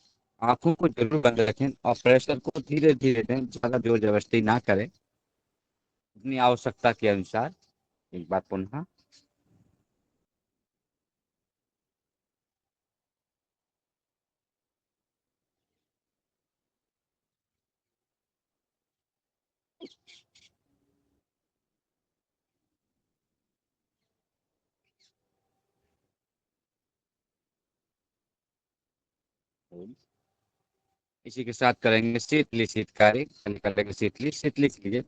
आंखों को जरूर बंद रखें और प्रेशर को धीरे धीरे दें, ज्यादा जोर जबरदस्ती ना करें, अपनी आवश्यकता के अनुसार। एक बार पुनः। इसी के साथ करेंगे शीतली शीतकारी। करेंगे शीतली शीतली के लिए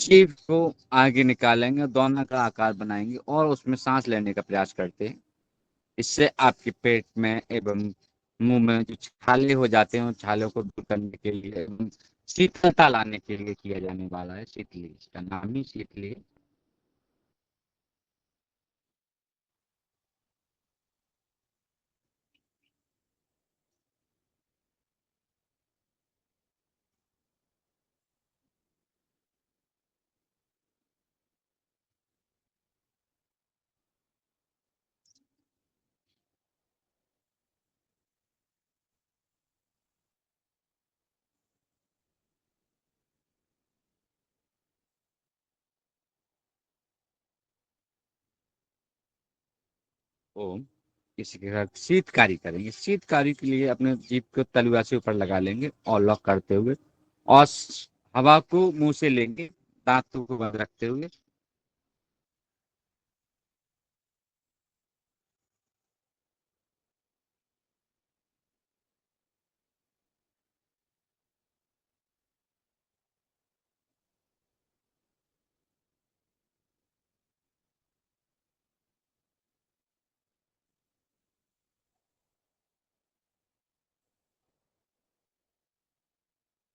जीभ को आगे निकालेंगे, दोनों का आकार बनाएंगे और उसमें सांस लेने का प्रयास करते हैं। इससे आपके पेट में एवं मुंह में जो छाले हो जाते हैं उन छालों को दूर करने के लिए एवं शीतलता लाने के लिए किया जाने वाला है शीतली। इसका नाम ही शीतली है। ओम। इसी के साथ शीतकारी करेंगे। शीतकारी के लिए अपने जीभ को तलुआ से ऊपर लगा लेंगे और लॉक करते हुए और हवा को मुंह से लेंगे, दांतों को बंद रखते हुए।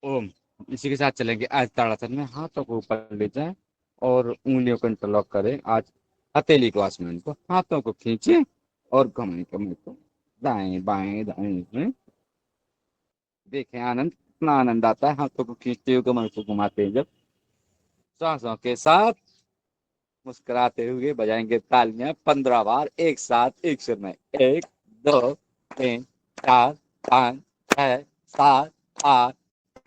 ओम। इसी के साथ चलेंगे आज ताड़ासन में। हाथों को ऊपर ले जाएं और उंगलियों को इंटरलॉक करें। आज हथेली को आसमान को, हाथों को खींचे और घुमाएं कमर को दाएं बाएं दाएं बाएं। देखें आनंद, कितना आनंद आता है हाथों को खींचते हुए कमर को घुमाते हैं। जब सांसों के साथ मुस्कुराते हुए बजाएंगे तालियां 15 बार एक साथ एक सुर में। 1 2 3 4 5 6 7 8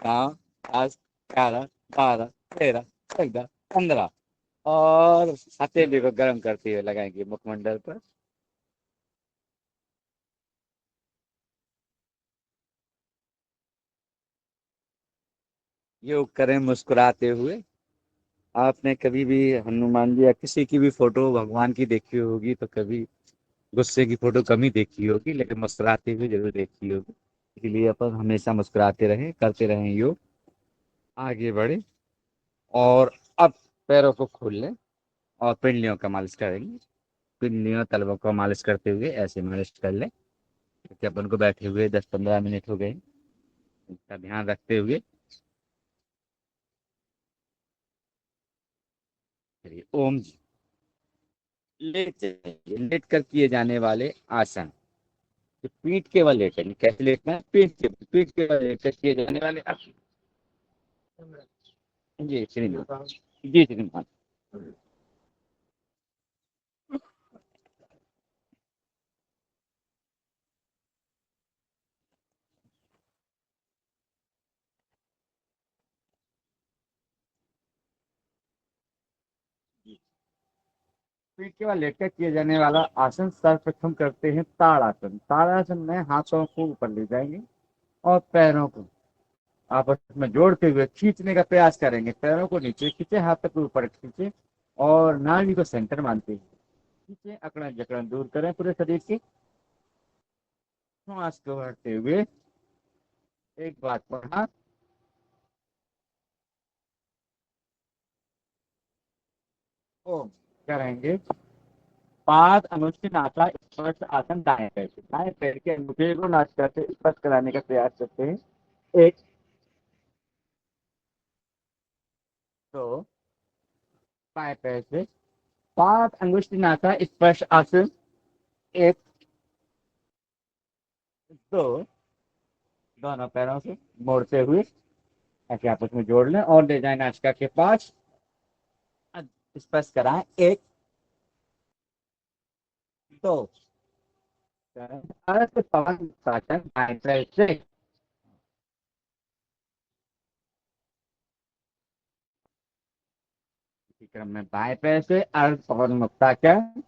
9 10 11 12 13 14 15 और हथेली को गर्म करते हुए लगाएंगे मुखमंडल पर। योग करें मुस्कुराते हुए। आपने कभी भी हनुमान जी या किसी की भी फोटो भगवान की देखी होगी तो कभी गुस्से की फोटो कम ही देखी होगी, लेकिन मुस्कुराते हुए जरूर देखी होगी। इसलिए अपन हमेशा मुस्कुराते रहें, करते रहें योग, आगे बढ़े। और अब पैरों को खोल लें और पिंडलियों का मालिश करेंगे। पिंडलियों तलवों को मालिश करते हुए ऐसे मालिश कर लें, क्योंकि अपन को बैठे हुए 10-15 मिनट हो गए। इसका ध्यान रखते हुए चलिए ओम जी। लेट जाइए। लेट कर किए जाने वाले आसन, तो पीठ के बल लेटेंगे। कैसे लेटना है? पीठ के बल लेट कर किए जाने वाले आसन। जी श्रीमान। जी श्रीमान। पीठ के बल लेटकर किए जाने वाला आसन सर्वप्रथम करते हैं ताड़ासन। ताड़ासन में हाथों को ऊपर ले जाएंगे और पैरों को आपस में जोड़ते हुए खींचने का प्रयास करेंगे। पैरों को नीचे खींचे, हाथों को ऊपर खींचे और नाभि को सेंटर मानते हुए खींचे। अकड़न जकड़न दूर करें पूरे शरीर की। श्वास को भरते हुए एक बात पढ़ना, ओम करेंगे। पाद अनुष्ठानाचा स्पर्श आसन दाएं पैर से। दाएं पैर के अंगूठे को नाचते से स्पर्श कराने का प्रयास करते हैं। 1 2 बाएं पैर से पाद अंगुष्ठनाचा स्पर्श आसन। 1 2 दोनों पैरों से मोड़ते हुए ऐसे आपस में जोड़ लें और ले जाए नाचिका के पास। स्पर्श कराएं। 1 2 अर्थ पवन साचन दाएं पैर से। इसी क्रम में बाएं पैर से अर्थ पवन मुक्ताचन।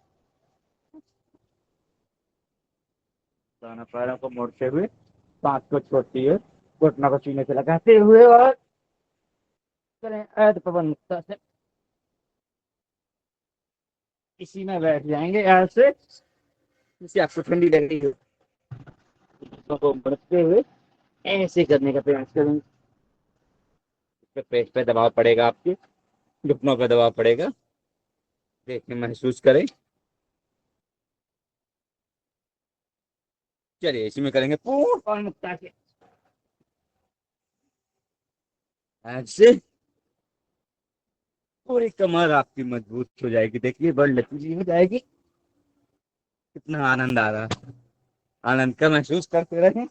दोनों पैरों को मोड़ते हुए सांस को छोड़ती हुए घुटनों को सीने से लगाते हुए और करें अर्ध पवन मुक्तासन। इसी में बैठ जाएंगे यार से, जिससे आपको ठंडी लग रही हो। घुटनों को बढ़ते हुए ऐसे करने का प्रयास करेंगे। पेट पे दबाव पड़ेगा, आपके घुटनों का दबाव पड़ेगा, देखने महसूस करें। चलिए इसी में करेंगे पूर्ण पवन मुक्तासन। ऐसे पूरी कमर आपकी मजबूत हो जाएगी। देखिए बड़ लचीली हो जाएगी। कितना आनंद आ रहा है। आनंद का महसूस करते रहें।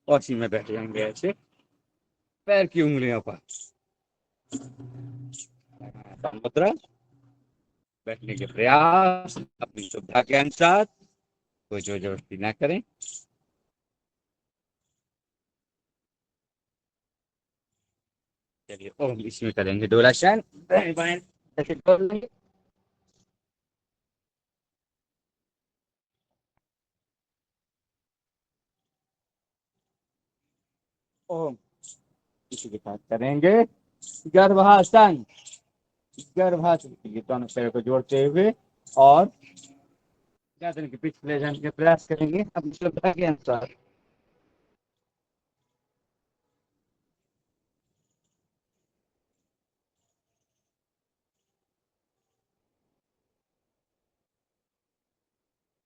और में बैठ जाएंगे ऐसे पैर की उंगलियों पर मुद्रा। बैठने के प्रयास अपनी सुविधा के अनुसार, कोई जोर जबरदस्ती ना करें। चलिए ओम इसमें करेंगे डोलासन। दाएं बाएं ऐसे डोल लेंगे। ओम इसी के साथ करेंगे गर्भासन। गर्भासन के लिए दोनों पैरों को जोड़ते हुए और गर्दन के पीछे ले जाने का प्रयास करेंगे अपनी सुविधा के अनुसार।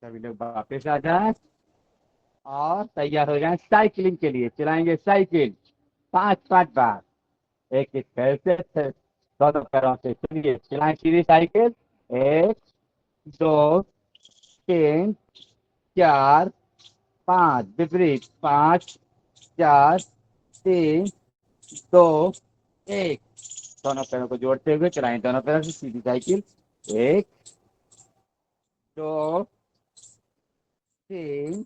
सभी लोग वापस आ जाए और तैयार हो जाए साइकिलिंग के लिए। चलाएंगे साइकिल 5-5 बार एक एक पैर से दोनों पैरों से। चलिए चलाएं सीधी साइकिल। 1 2 3 4 5 विपरीत। 5 4 3 2 1 दोनों पैरों को जोड़ते हुए चलाएं, दोनों पैरों से सीधी साइकिल। 1 2 3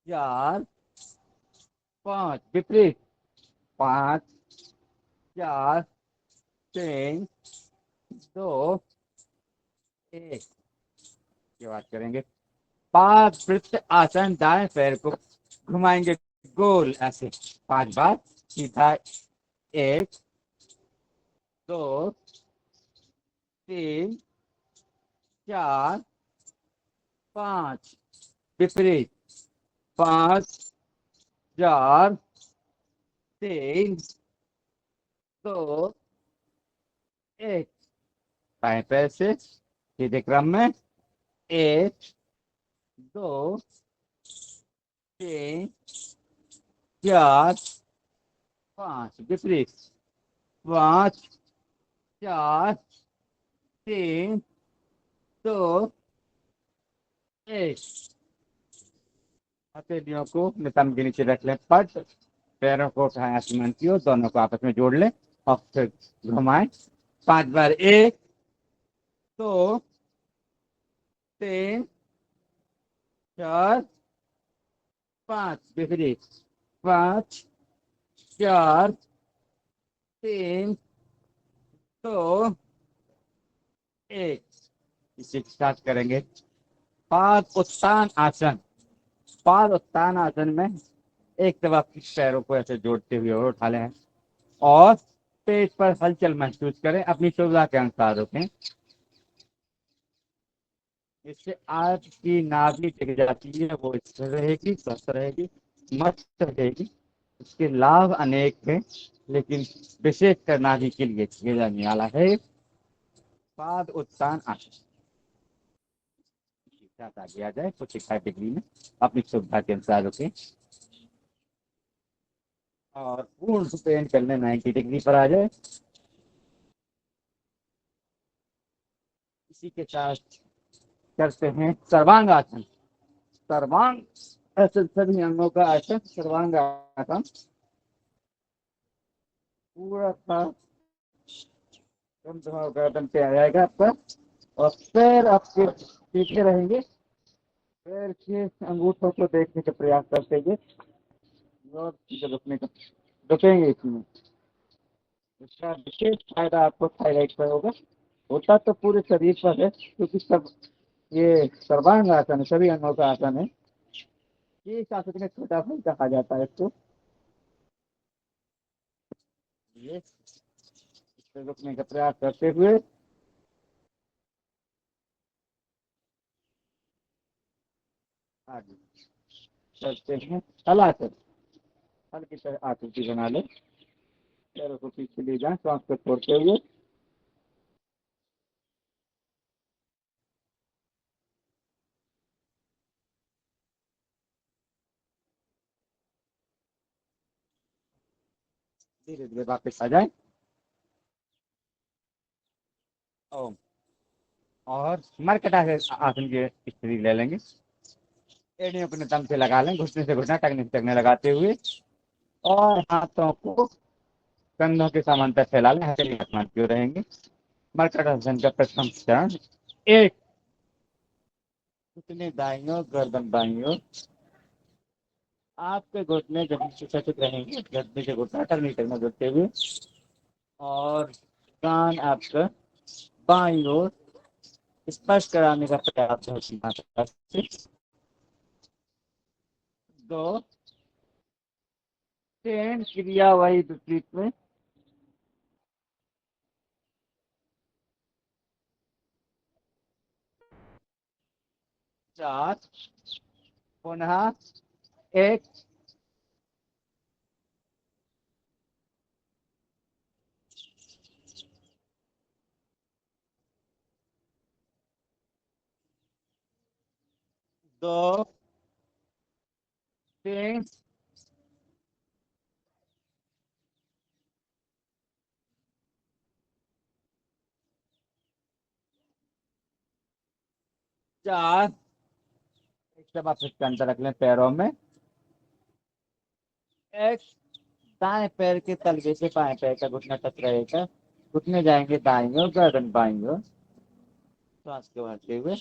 4 5, विपरीत। 5 4 3 2 1 की बात करेंगे। पाद वृत्त आसन, दाएं पैर को घुमाएंगे गोल ऐसे 5 बार सीधा। 1 2 3 4 5, विपरीत। 5 4 3 2 1, बाएं पैर से सीधे क्रम में। 1 2 3 4 5, विपरीत। 5 4 3 2 1, हथेलियों को नितंब के नीचे रख लें, पट पैरों को उठाएं आसमान की ओर, दोनों को आपस में जोड़ लें और फिर घुमाएं 5 बार। 1 2 3 4 5, विपरीत। 5 4 3 2 1, इसे स्टार्ट करेंगे। पाद उत्तान आसन। पाद उत्तान आसन में एक तरफ अपने पैरों को ऐसे जोड़ते हुए और उठा लें और पेट पर हलचल महसूस करें, अपनी सुविधा के अनुसार रुकें। इससे आपकी नाभि टिक जाती है, वो स्थिर रहेगी, स्वस्थ रहेगी, मस्त रहेगी। इसके लाभ अनेक हैं, लेकिन विशेषकर नाभि के लिए किया जाने वाला है पाद उत्तान आसन। आ गया जाए कुछ 61 डिग्री में, अपनी सुविधा के अनुसार रुकें और पूर्ण सुपेन करने 90 डिग्री पर आ जाए। इसी के साथ करते हैं सर्वांग आसन। सर्वांग आसन सभी अंगों का आसन। सर्वांग आसन पूरा था गर्दन पे आ जाएगा आपका और पैर आपके पीछे रहेंगे। पैर के अंगूठों को देखने का प्रयास करते हुए और रुकने का रुकेंगे इसमें। इसका विशेष फायदा आपको थायराइड पर होगा। होता तो पूरे शरीर पर है, क्योंकि सब ये सर्वांग आसन है, सभी अंगों का आसन है। ये इस आसन में छोटा भाई कहा जाता है इसको। ये इससे रुकने का प्रयास करते हुए आगे चलते हैं। हलासन। हल की तरह आकृति बना ले, पैरों को पीछे ले जाए, श्वास को छोड़ते हुए। धीरे धीरे वापस आ जाए। ओम। और मरकटा आसन की स्थिति ले लेंगे। एड़ियों को नितंब से लगा लें, घुटने से घुटना, टखने से टखने लगाते हुए और हाथों को कंधों के समांतर फैला लें, हथेली आसमान की ओर रहेंगे। मरकट आसन का प्रथम चरण। 1, घुटने दाईं ओर, गर्दन बाईं ओर। आपके घुटने जमीन से सचेत रहेंगे, घुटने से घुटना, टखने से टखना करते हुए और कान आपका बाईं ओर स्पर्श कराने का प्रयास है सीधा से। 2 3 क्रिया वही विपरीत में। 4 पुनः 1। दो 3 4। एक सब आप इसके अंदर रख लें पैरों में। एक दाएं पैर के तलवे से बाएं पैर का घुटना टच रहेगा, घुटने जाएंगे दाईं ओर, गर्दन बाईं ओर, सांस को भरते हुए।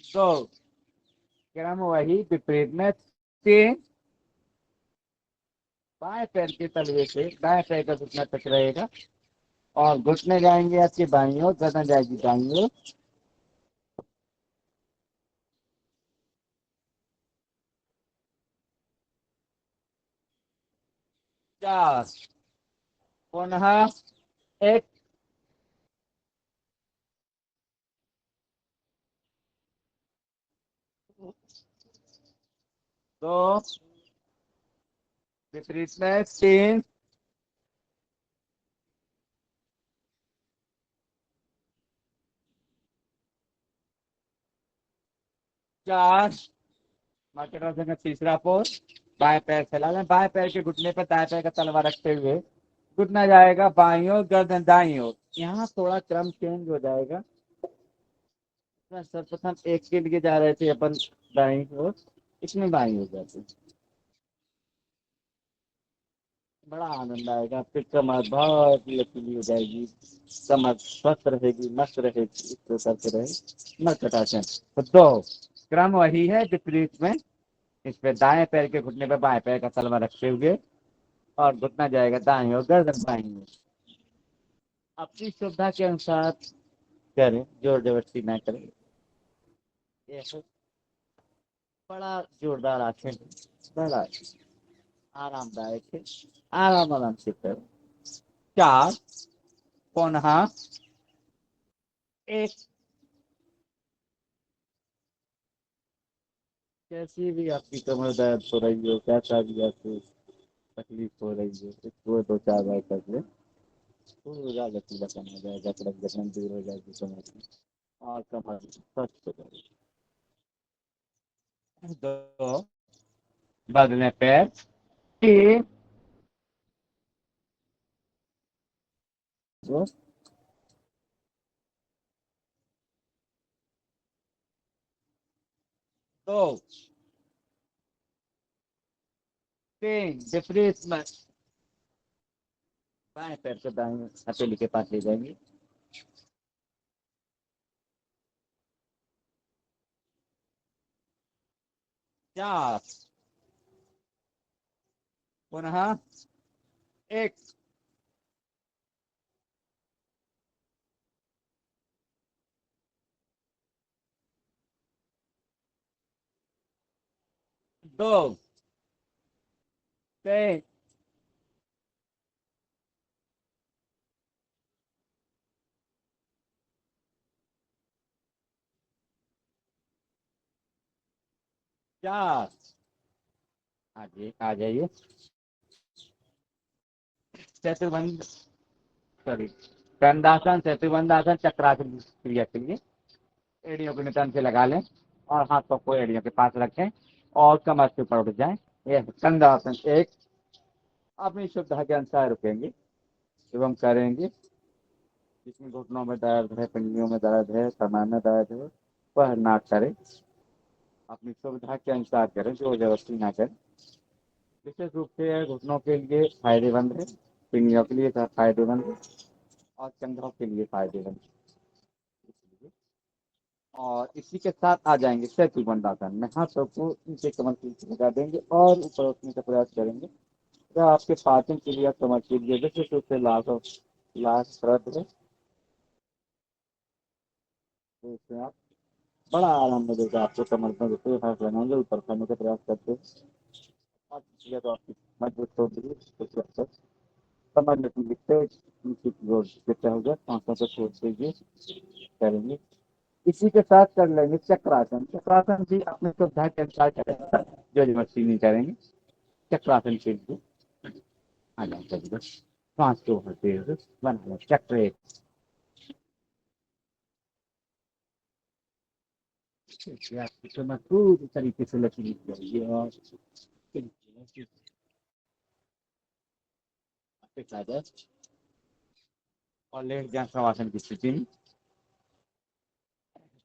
तो क्रम वही विपरीत में। 3, बाएं पैर के तलवे से दाएं पैर का घुटना टच रहेगा और घुटने जाएंगे आपके बाईं ओर, गर्दन जाएगी दाईं ओर। 4, पुनः 1, 2, विपरीत में 3, 4, मकरासन का तीसरा पोज। बाएं पैर फैला लें, बाएं पैर के घुटने पर दाएं पैर का तलवा रखते हुए घुटना जाएगा बाईं ओर, गर्दन दाईं ओर। यहाँ थोड़ा क्रम चेंज हो जाएगा। सर्वप्रथम 1 के लिए जा रहे थे अपन दाईं ओर, इसमें बाईं हो जाती। बड़ा आनंद आएगा, फिर कमर बहुत लचीली हो जाएगी, कमर स्वस्थ रहेगी, मस्त रहेगी। इसको करते रहे मर्कटासन। तो 2 क्रम वही है विपरीत में। इस पे दाएं पैर के घुटने पे बाएं पैर का तलवा रखते हुए और घुटना जाएगा दाएं और गर्दन बाईं ओर। अपनी सुविधा के अनुसार करें, जोर जबरदस्ती ना करें। ये है बड़ा जोरदार आसन, बड़ा आरामदायक है। आराम आराम से करो। 4, पुनः 1, कैसी भी आपकी कमर दर्द हो रही हो, कैसा भी आपको तकलीफ हो रही है, इसको 2-4 बार कर ले, पूरा लचीलापन हो जाएगा, जकड़न जकड़न दूर हो जाएगी कमर की और कमर स्वस्थ हो जाएगी। 2 बदले पैर। 3, 2, 3 विपरीत में बाएं पैर से दाएं हथेली के पास ले जाएंगे। 4, पुनः 1, 2, 3, 4। आ जाइए। चतुर्बंध, सॉरी, दंडासन, चतुर्बंधासन, चक्रासन क्रिया के लिए एड़ियों को नितंब से लगा लें और हाथों को एड़ियों के पास रखें और कमर से ऊपर उठ जाएं। यह कंधासन 1। अपनी सुविधा के अनुसार रुकेंगे एवं करेंगे। जिसमें घुटनों में दर्द है, पिंडलियों में दर्द है, कमर में दर्द है, वह ना करें। अपनी सुविधा के अनुसार करें, जोर जबरदस्ती ना करें। विशेष रूप से घुटनों के लिए फायदेमंद है, पिंडलियों के लिए फायदेमंद है और कंधों के लिए फायदेमंद है। और इसी के साथ आ जाएंगे सेतुबंधासन में। हाथों को नीचे कमर के नीचे लगा देंगे और ऊपर उठने का प्रयास करेंगे। तो आपके पाचन के लिए, कमर के लिए विशेष रूप से लाभप्रद है। तो इसमें आप बड़ा आराम मिलेगा आपको। कमर में जैसे हाथ लगाएंगे, ऊपर करने का प्रयास करते हैं और तो आपकी मजबूत होगी। तो कमर में लिखते नीचे की ओर जितना होगा सांसों को छोड़ दीजिए, करेंगे। इसी के साथ कर लेंगे चक्रासन। चक्रासन भी अपने सुविधा के अनुसार करेंगे, जो जबरदस्ती नहीं करेंगे। चक्रासन के लिए आ जाएंगे बस, सांस को भरते हुए बना चक्र। आपकी कमर पूरी तरीके से लचीली जाएगी और लेट जाए शवासन की स्थिति में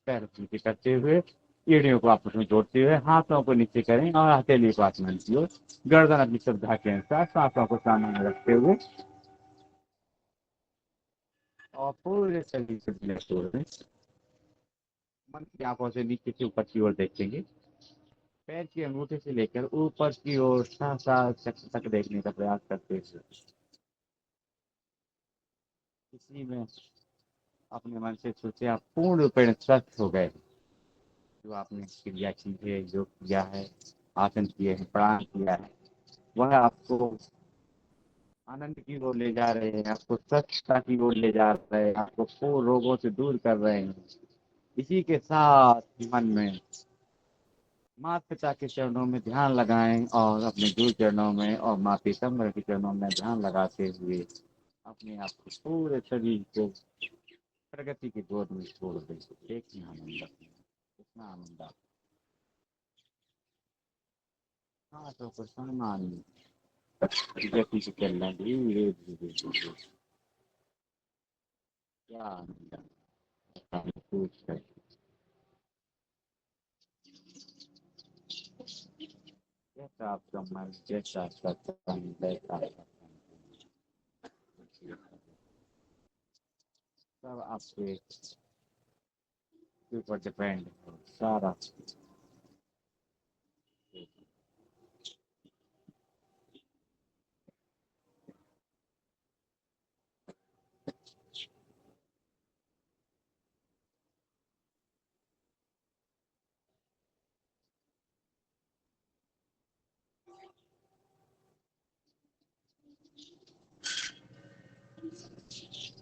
पैर नीचे करते हुए एड़ियों को आपस में जोड़ते हुए हाथों को नीचे करें और हथेली को आसमान की ओर, गर्दन अपनी श्रद्धा के अनुसार सांसों को सामने में रखते हुए और पूरे शरीर से बिना छोड़ें मन की आंखों से नीचे से ऊपर की ओर देखेंगे। पैर की अंगूठे से लेकर ऊपर की ओर सात चक्र तक देखने का प्रयास करते हैं। इसी में अपने मन से सोचे आप पूर्ण रूपेण स्वस्थ हो गए। जो आपने क्रिया की है, जो किया है, आसन किए हैं, प्राण किया है, वह आपको आनंद की ओर ले जा रहे हैं, आपको स्वच्छता की ओर ले जा रहे हैं, आपको पूर्ण रोगों से दूर कर रहे हैं। इसी के साथ मन में माता पिता के चरणों में ध्यान लगाएं और अपने गुरु चरणों में और माँ पीताम्बर के चरणों में ध्यान लगाते हुए अपने आप को पूरे शरीर को प्रगति की गोद में छोड़ दें। एक ही आनंद इतना आनंद हाथों को सम्मान गति से चलना धीरे धीरे धीरे क्या आनंद महसूस कर जैसा आपका मन जैसा आपका तन वैसा आपका सब आपके ऊपर डिपेंड है सारा।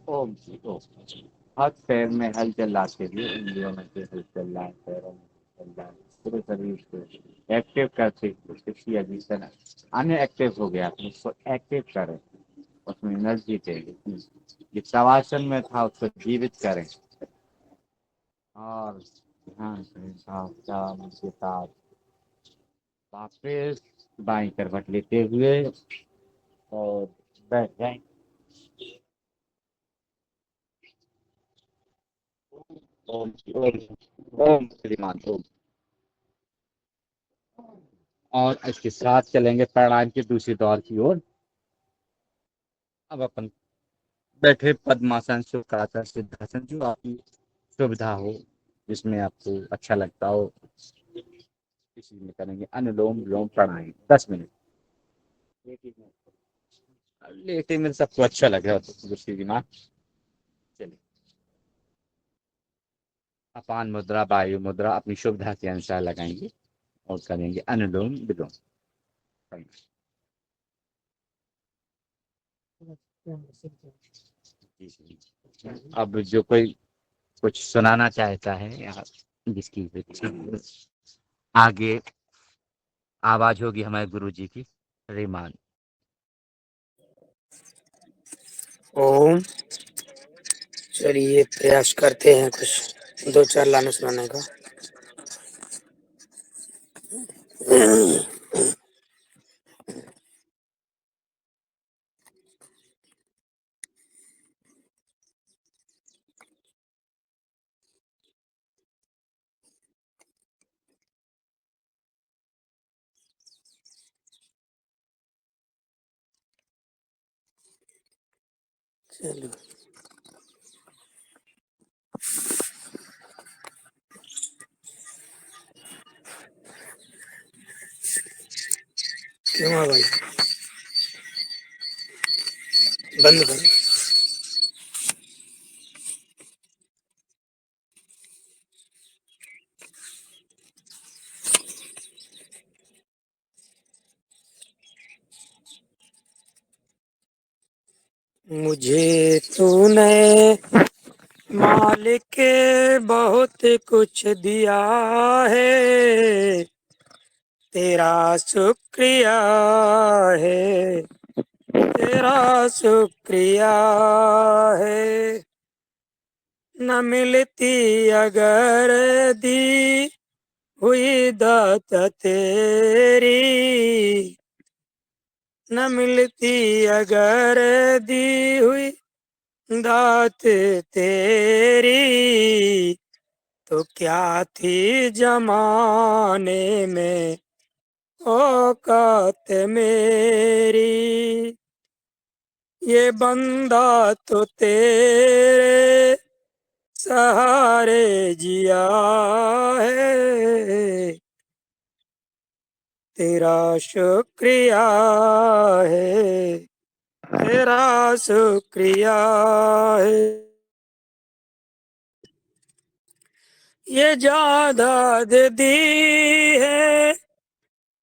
ओम जी ओम। हाथ पैर में हलचल लाते हुए उंगलियों में से हलचल लाए, पैरों में हलचल लाए, पूरे शरीर को एक्टिव करते हुए किसी अधिसन अन्य एक्टिव हो गया तो उसको एक्टिव करें, उसमें एनर्जी दें। ये शवासन में था उसको जीवित करें और ध्यान से सावधान के साथ वापस बाईं करवट लेते हुए और बैठ जाएं। ओम ओम ओम श्रीमान ओम। और इसके साथ चलेंगे प्राणायाम के दूसरी दौर की ओर। अब अपन बैठे पद्मासन, शुक्रासन, सिद्धासन, जो आपकी सुविधा हो, जिसमें आपको अच्छा लगता हो, इसी में करेंगे अनुलोम विलोम प्राणायाम 10 मिनट। लेटे में सबको अच्छा लग रहा हो तो श्रीमान चलिए। अपान मुद्रा, वायु मुद्रा अपनी सुविधा के अनुसार लगाएंगे और करेंगे अनुलोम विलोम। अब जो कोई कुछ सुनाना चाहता है या जिसकी आगे आवाज होगी हमारे गुरु जी की, श्रीमान। ओम। चलिए प्रयास करते हैं कुछ दो चार लाने सुनाने का। चलो क्यों है भाई, बंद करो। मुझे तूने मालिक बहुत कुछ दिया है, तेरा शुक्रिया है, तेरा शुक्रिया है। न मिलती अगर दी हुई दात तेरी, न मिलती अगर दी हुई दात तेरी, तो क्या थी जमाने में औकात मेरी, ये बंदा तो तेरे सहारे जिया है, तेरा शुक्रिया है, तेरा शुक्रिया है। ये जायदाद दी है,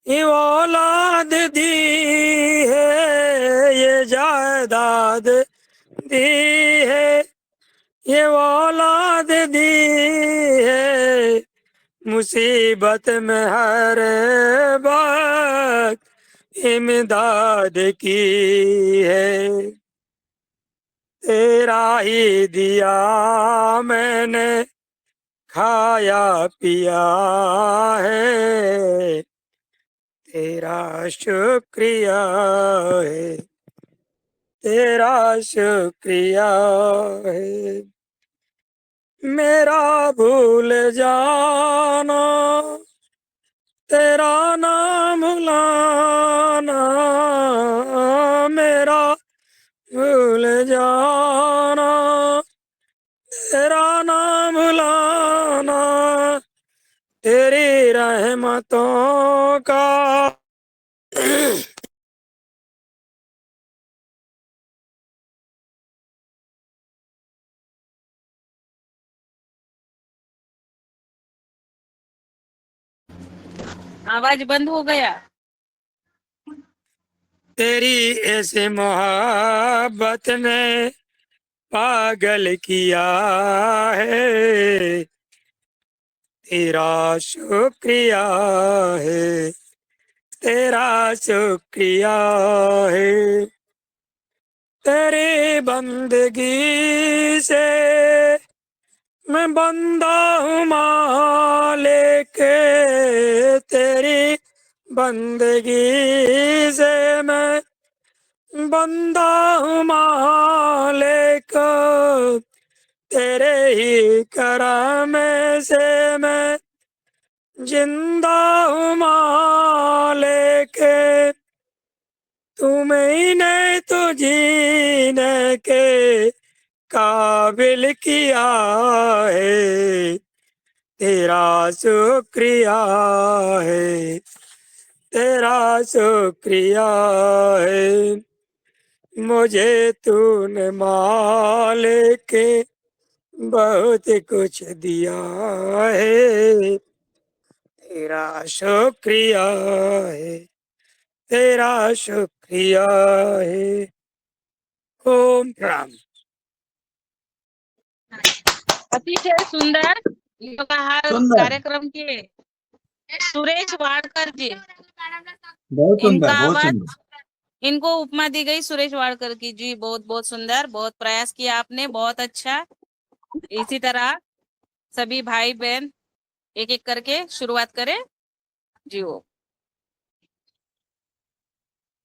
ये औलाद दी है, ये जायदाद दी है, ये औलाद दी है, मुसीबत में हर वक्त इमदाद की है, तेरा ही दिया मैंने खाया पिया है, तेरा शुक्रिया है, तेरा शुक्रिया है। मेरा भूल जाना, तेरा नाम लाना, मेरा भूल जाना, तेरा नाम लाना, तेरी रहमतों का आवाज बंद हो गया। तेरी ऐसे मोहब्बत ने पागल किया है, तेरा शुक्रिया है, तेरा शुक्रिया है। तेरी बंदगी से मैं बंदा हूँ मालिक, तेरी बंदगी से मैं बंदा हूँ मालिक, तेरे ही करम से मैं जिंदा हूँ मालिक, तुम्ही ने तो जीने के काबिल किया है, तेरा शुक्रिया है, तेरा शुक्रिया है। मुझे तूने मालिक बहुत कुछ दिया है, तेरा शुक्रिया है, तेरा शुक्रिया है। ओम प्रणाम। अतिशय सुंदर योगा सुंदर, कार्यक्रम के सुरेश वाडकर जी, बहुत इनका सुंदर, बहुत आवाज, सुंदर। इनको उपमा दी गई सुरेश वाडकर की जी। बहुत बहुत सुंदर, बहुत प्रयास किया आपने, बहुत अच्छा। इसी तरह सभी भाई बहन एक एक करके शुरुआत करें जी। वो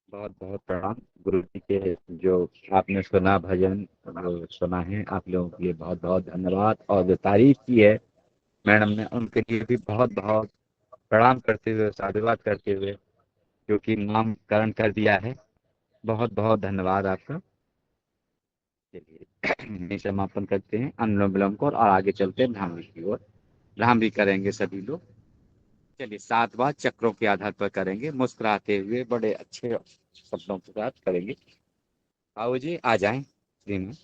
बहुत बहुत प्रणाम गुरु जी के, जो आपने सुना भजन, जो सुना है, आप लोगों के लिए बहुत बहुत धन्यवाद। और जो तारीफ की है मैडम ने, उनके लिए भी बहुत बहुत प्रणाम करते हुए, साधुवाद करते हुए, क्योंकि नामकरण कर दिया है। बहुत बहुत धन्यवाद आपका। चलिए यहीं समापन करते हैं अनुलोम विलोम को, और आगे चलते हैं भ्रामरी की ओर। भ्रामरी करेंगे सभी लोग। चलिए 7 बार चक्रों के आधार पर करेंगे, मुस्कुराते हुए बड़े अच्छे शब्दों के साथ करेंगे। आओ जी, आ जाएं स्क्रीन में।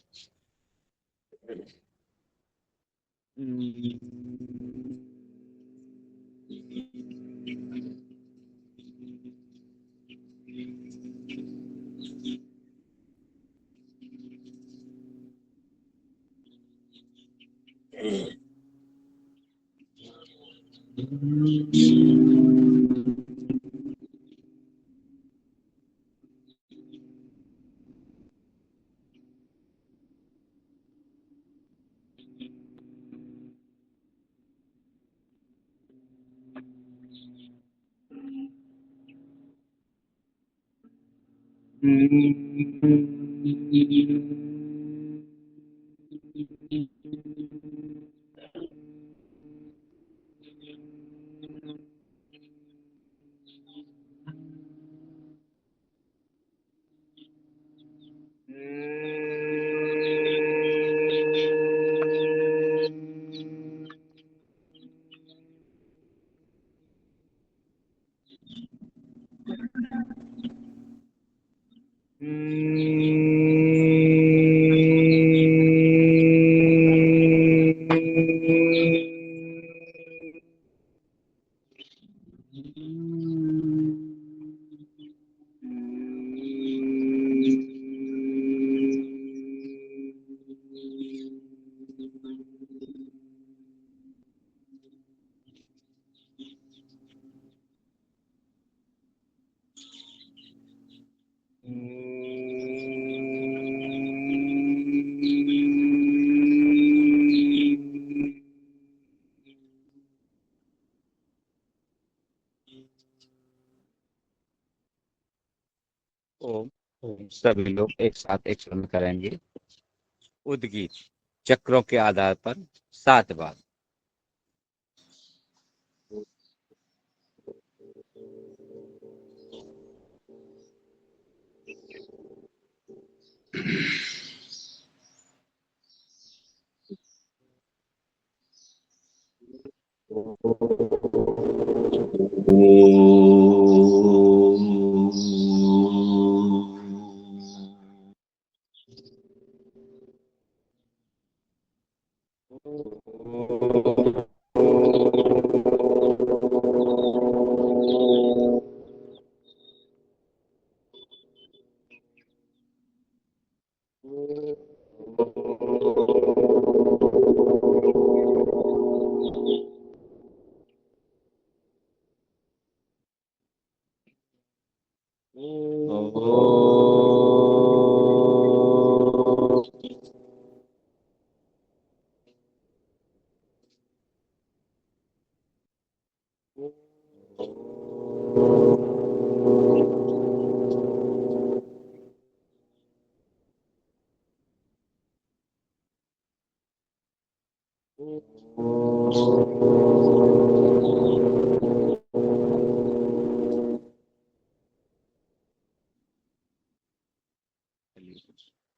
ओम। सभी लोग एक साथ एक स्वर में करेंगे। उद्गीत चक्रों के आधार पर 7 बार।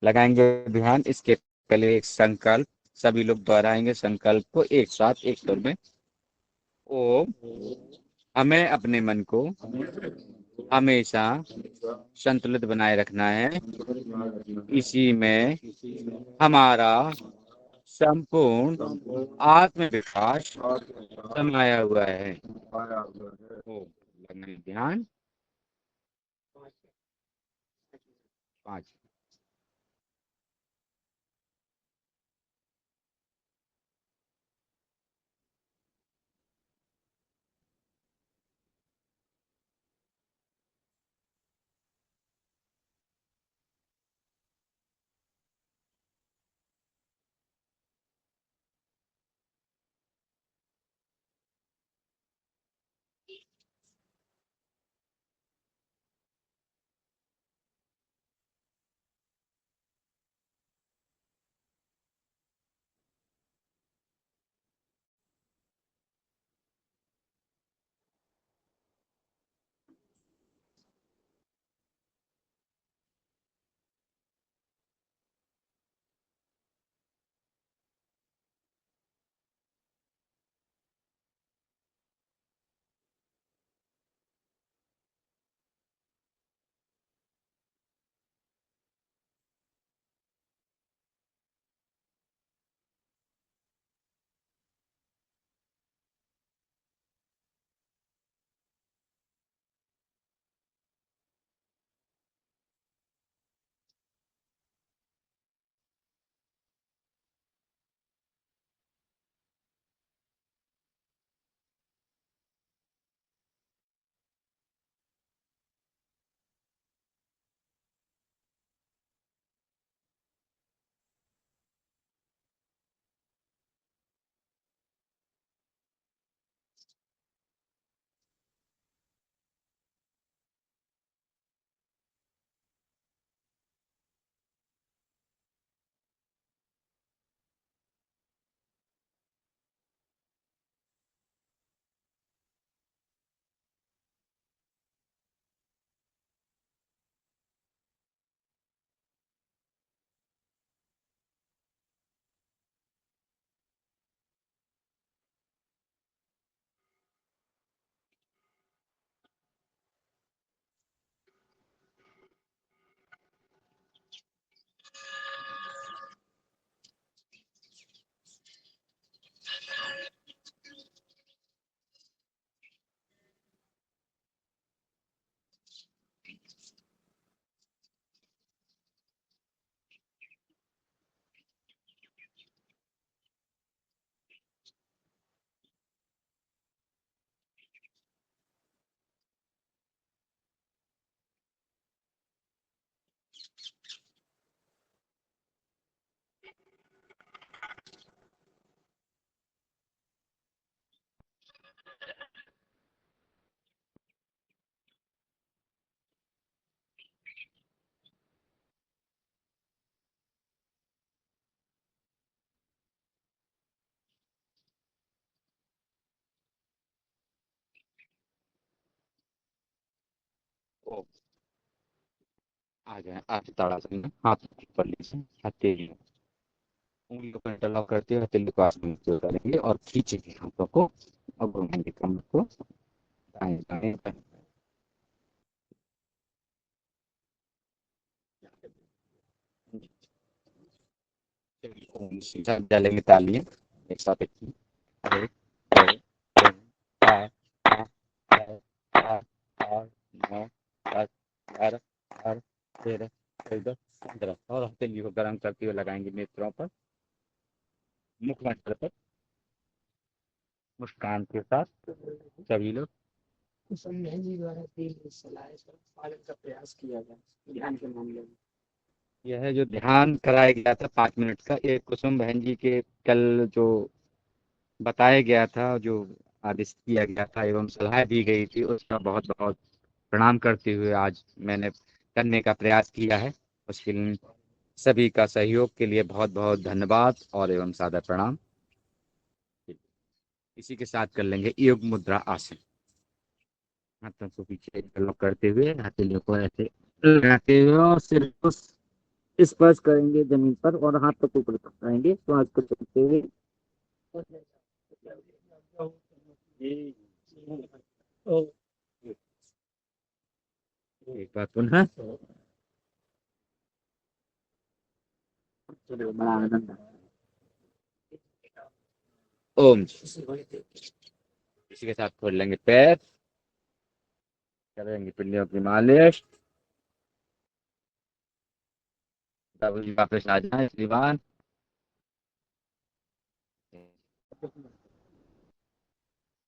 लगाएंगे ध्यान। इसके पहले एक संकल्प सभी लोग दोहराएंगे। संकल्प को एक साथ एक सुर में। ओम। हमें अपने मन को हमेशा संतुलित बनाए रखना है। इसी में हमारा संपूर्ण आत्मविश्वास समाया हुआ है। ओम। लगना ध्यान। 5। ओम। आ जाए आज ताड़ासन में, हाथ ऊपर लीजिए, हथेली उंगलियों को इंटरलॉक करते हुए हथेली को आसमान की ओर करेंगे और खींचेंगे हाथों को और घुमाएंगे कमर को दाएं दाएं दाएं। चलिए, ओम सीधा डालेंगे तालियां एक साथ, एक दो तीन चार पाँच छः सात आठ नौ दस ग्यारह बारह तेरह चौदह पंद्रह, और हथेली को गर्म करते हुए लगाएंगे नेत्रों पर, मुखमंडल पर, मुस्कान के साथ सभी लोग। कुसुम बहन जी द्वारा दी गई सलाह का पालन का प्रयास किया जाए ध्यान के मामले में। यह जो ध्यान कराया गया था 5 मिनट का, ये कुसुम बहन जी के कल जो बताया गया था, जो आदेश किया गया था एवं सलाह दी गई थी, उसका बहुत बहुत प्रणाम करते हुए आज मैंने करने का प्रयास किया है। उसके लिए सभी का सहयोग के लिए बहुत बहुत धन्यवाद और एवं सादर प्रणाम। इसी के साथ कर लेंगे योग मुद्रा आसन। हाथों को पीछे इंटरलॉक करते हुए हथेलियों को ऐसे लगाते हुए और सिर को स्पर्श करेंगे जमीन पर और हाथों को ऊपर उठाएंगे, श्वास को चलते हुए। एक बार पुनः। बड़ा आनंद है। ओम। इसी के साथ खोल लेंगे पैर, करेंगे पिंडियों की मालिश। बाबू जी वापस आ जाए दीवान।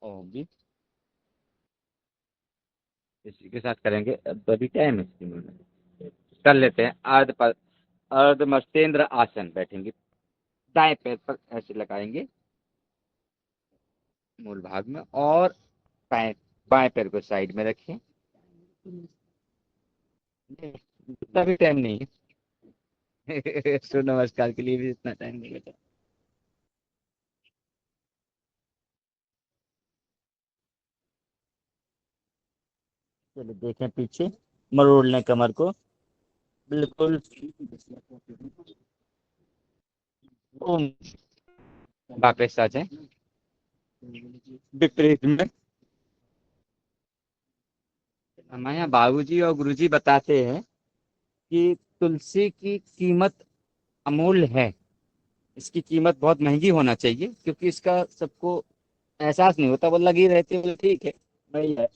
ओम जी। इसी के साथ करेंगे, अब अभी टाइम है इसके में। कर लेते हैं अर्ध मत्स्येंद्र आसन। बैठेंगे, दाएं पैर पर ऐसे लगाएंगे मूल भाग में और बाएं पैर को साइड में रखें। इतना भी टाइम नहीं है सूर्य नमस्कार के लिए भी इतना टाइम नहीं बचा। चलिए देखें पीछे, मरोड़ लें कमर को बिल्कुल। ओम। वापस आ जाए विपरीत में। हमारे यहाँ बाबूजी और गुरुजी बताते हैं कि तुलसी की कीमत अमूल्य है। इसकी कीमत बहुत महंगी होना चाहिए क्योंकि इसका सबको एहसास नहीं होता, वो लगी रहती है, ठीक है वही है।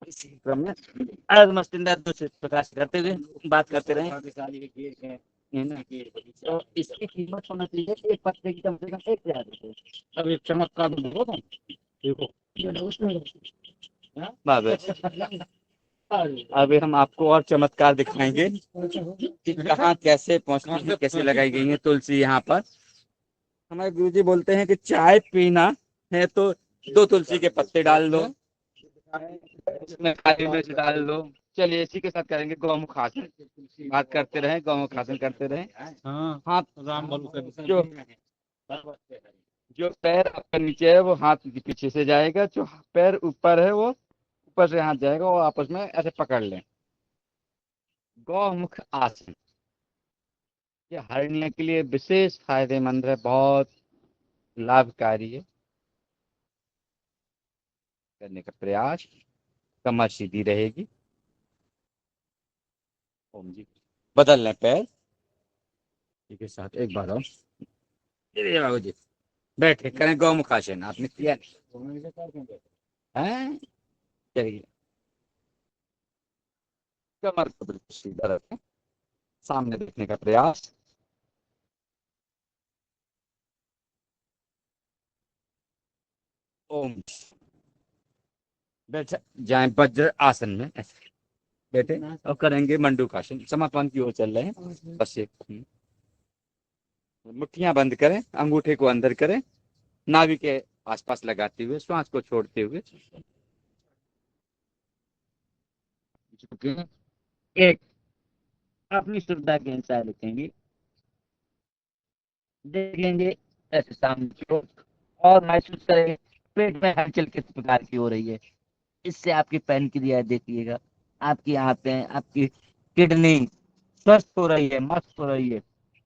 इसी क्रम में अर्ध मस्तिंदा दूसरे प्रकाश करते हुए बात करते रहे, है ना। तो इसकी कीमत होना चाहिए एक पत्ते की कम से कम 1,000 रुपये। अब एक चमत्कार देखो तुम, देखो बाबा। अभी हम आपको और चमत्कार दिखाएंगे कि कहाँ कैसे पहुंचनी है, कैसे लगाई गई है तुलसी। यहाँ पर हमारे गुरुजी बोलते हैं कि चाय पीना है तो 2 तुलसी के पत्ते डाल दो, उसमें काली मिर्च डाल दो। चलिए इसी के साथ करेंगे गौमुख आसन। बात करते रहे, गौमुख आसन करते रहे। हाँ, हाथ राम जो जो पैर आपका नीचे है वो हाथ के पीछे से जाएगा, जो पैर ऊपर है वो ऊपर से हाथ जाएगा और आपस में ऐसे पकड़ लें। गौमुख आसन ये हर्निया के लिए विशेष फायदेमंद है, बहुत लाभकारी है। करने का प्रयास, कमर सीधी रहेगी। ओम जी। बदल लें पैर के साथ एक बार और। ये बाबू जी बैठे करें गौमुख आसन, आपने किया नहीं है। चलिए कमर को बिल्कुल सीधा रखें, सामने देखने का प्रयास। ओम। बैठ जाए वज्र आसन में ऐसे। बैठे और करेंगे मंडूकासन। समापन की ओर चल रहे हैं। बस एक मुट्ठियां बंद करें, अंगूठे को अंदर करें, नाभि के आसपास लगाते हुए श्वास को छोड़ते हुए एक अपनी सुविधा के अनुसार रखेंगे, देखेंगे ऐसे सामने की ओर और महसूस करेंगे पेट में हलचल किस प्रकार की हो रही है। इससे आपकी पैनक्रिया देखिएगा, आपकी आंतें, आपकी किडनी स्वस्थ हो रही है, मस्त हो रही है,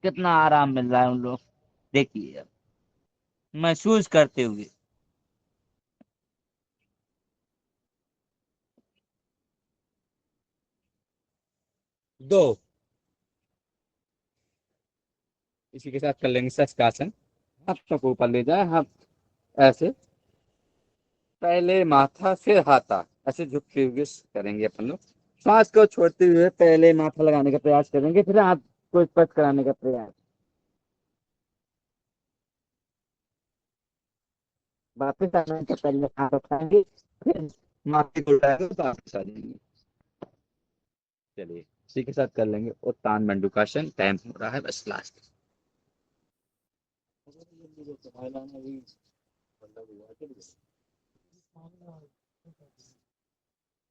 कितना आराम मिल रहा है उन लोग देखिए महसूस करते हुए। दो, इसी के साथ कर लेंगे शस्त्रासन। हाथों को ऊपर ले जाए, हाथ ऐसे, पहले माथा फिर हाथा, ऐसे झुकते हुए करेंगे अपन लोग। सांस को छोड़ते हुए पहले माथा लगाने का प्रयास करेंगे, फिर हाथ को स्पर्श कराने का प्रयास। वापस आने के पहले हाथ उठाएंगे, फिर माथे को उठाएंगे तो वापस आ जाएंगे। चलिए इसी के साथ कर लेंगे उत्तान मंडूकासन। टाइम हो रहा है बस लास्ट।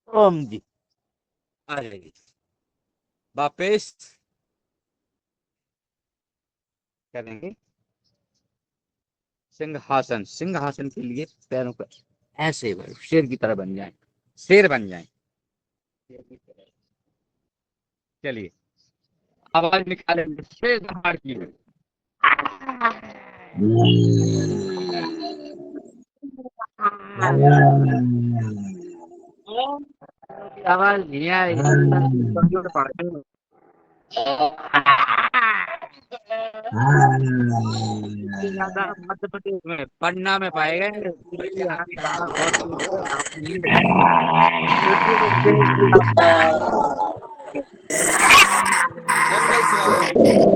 ओम जी आ जाइए वापिस करेंगे सिंहासन। सिंहासन के लिए पैरों पर ऐसे शेर की तरह बन जाए, शेर बन जाए। चलिए आवाज निकालेंगे शेर दहाड़ की। आवाज नहीं आ रही, कंप्यूटर पढ़ ज्यादा मध्य प्रदेश में पन्ना में पाए गए। जंगल से आए।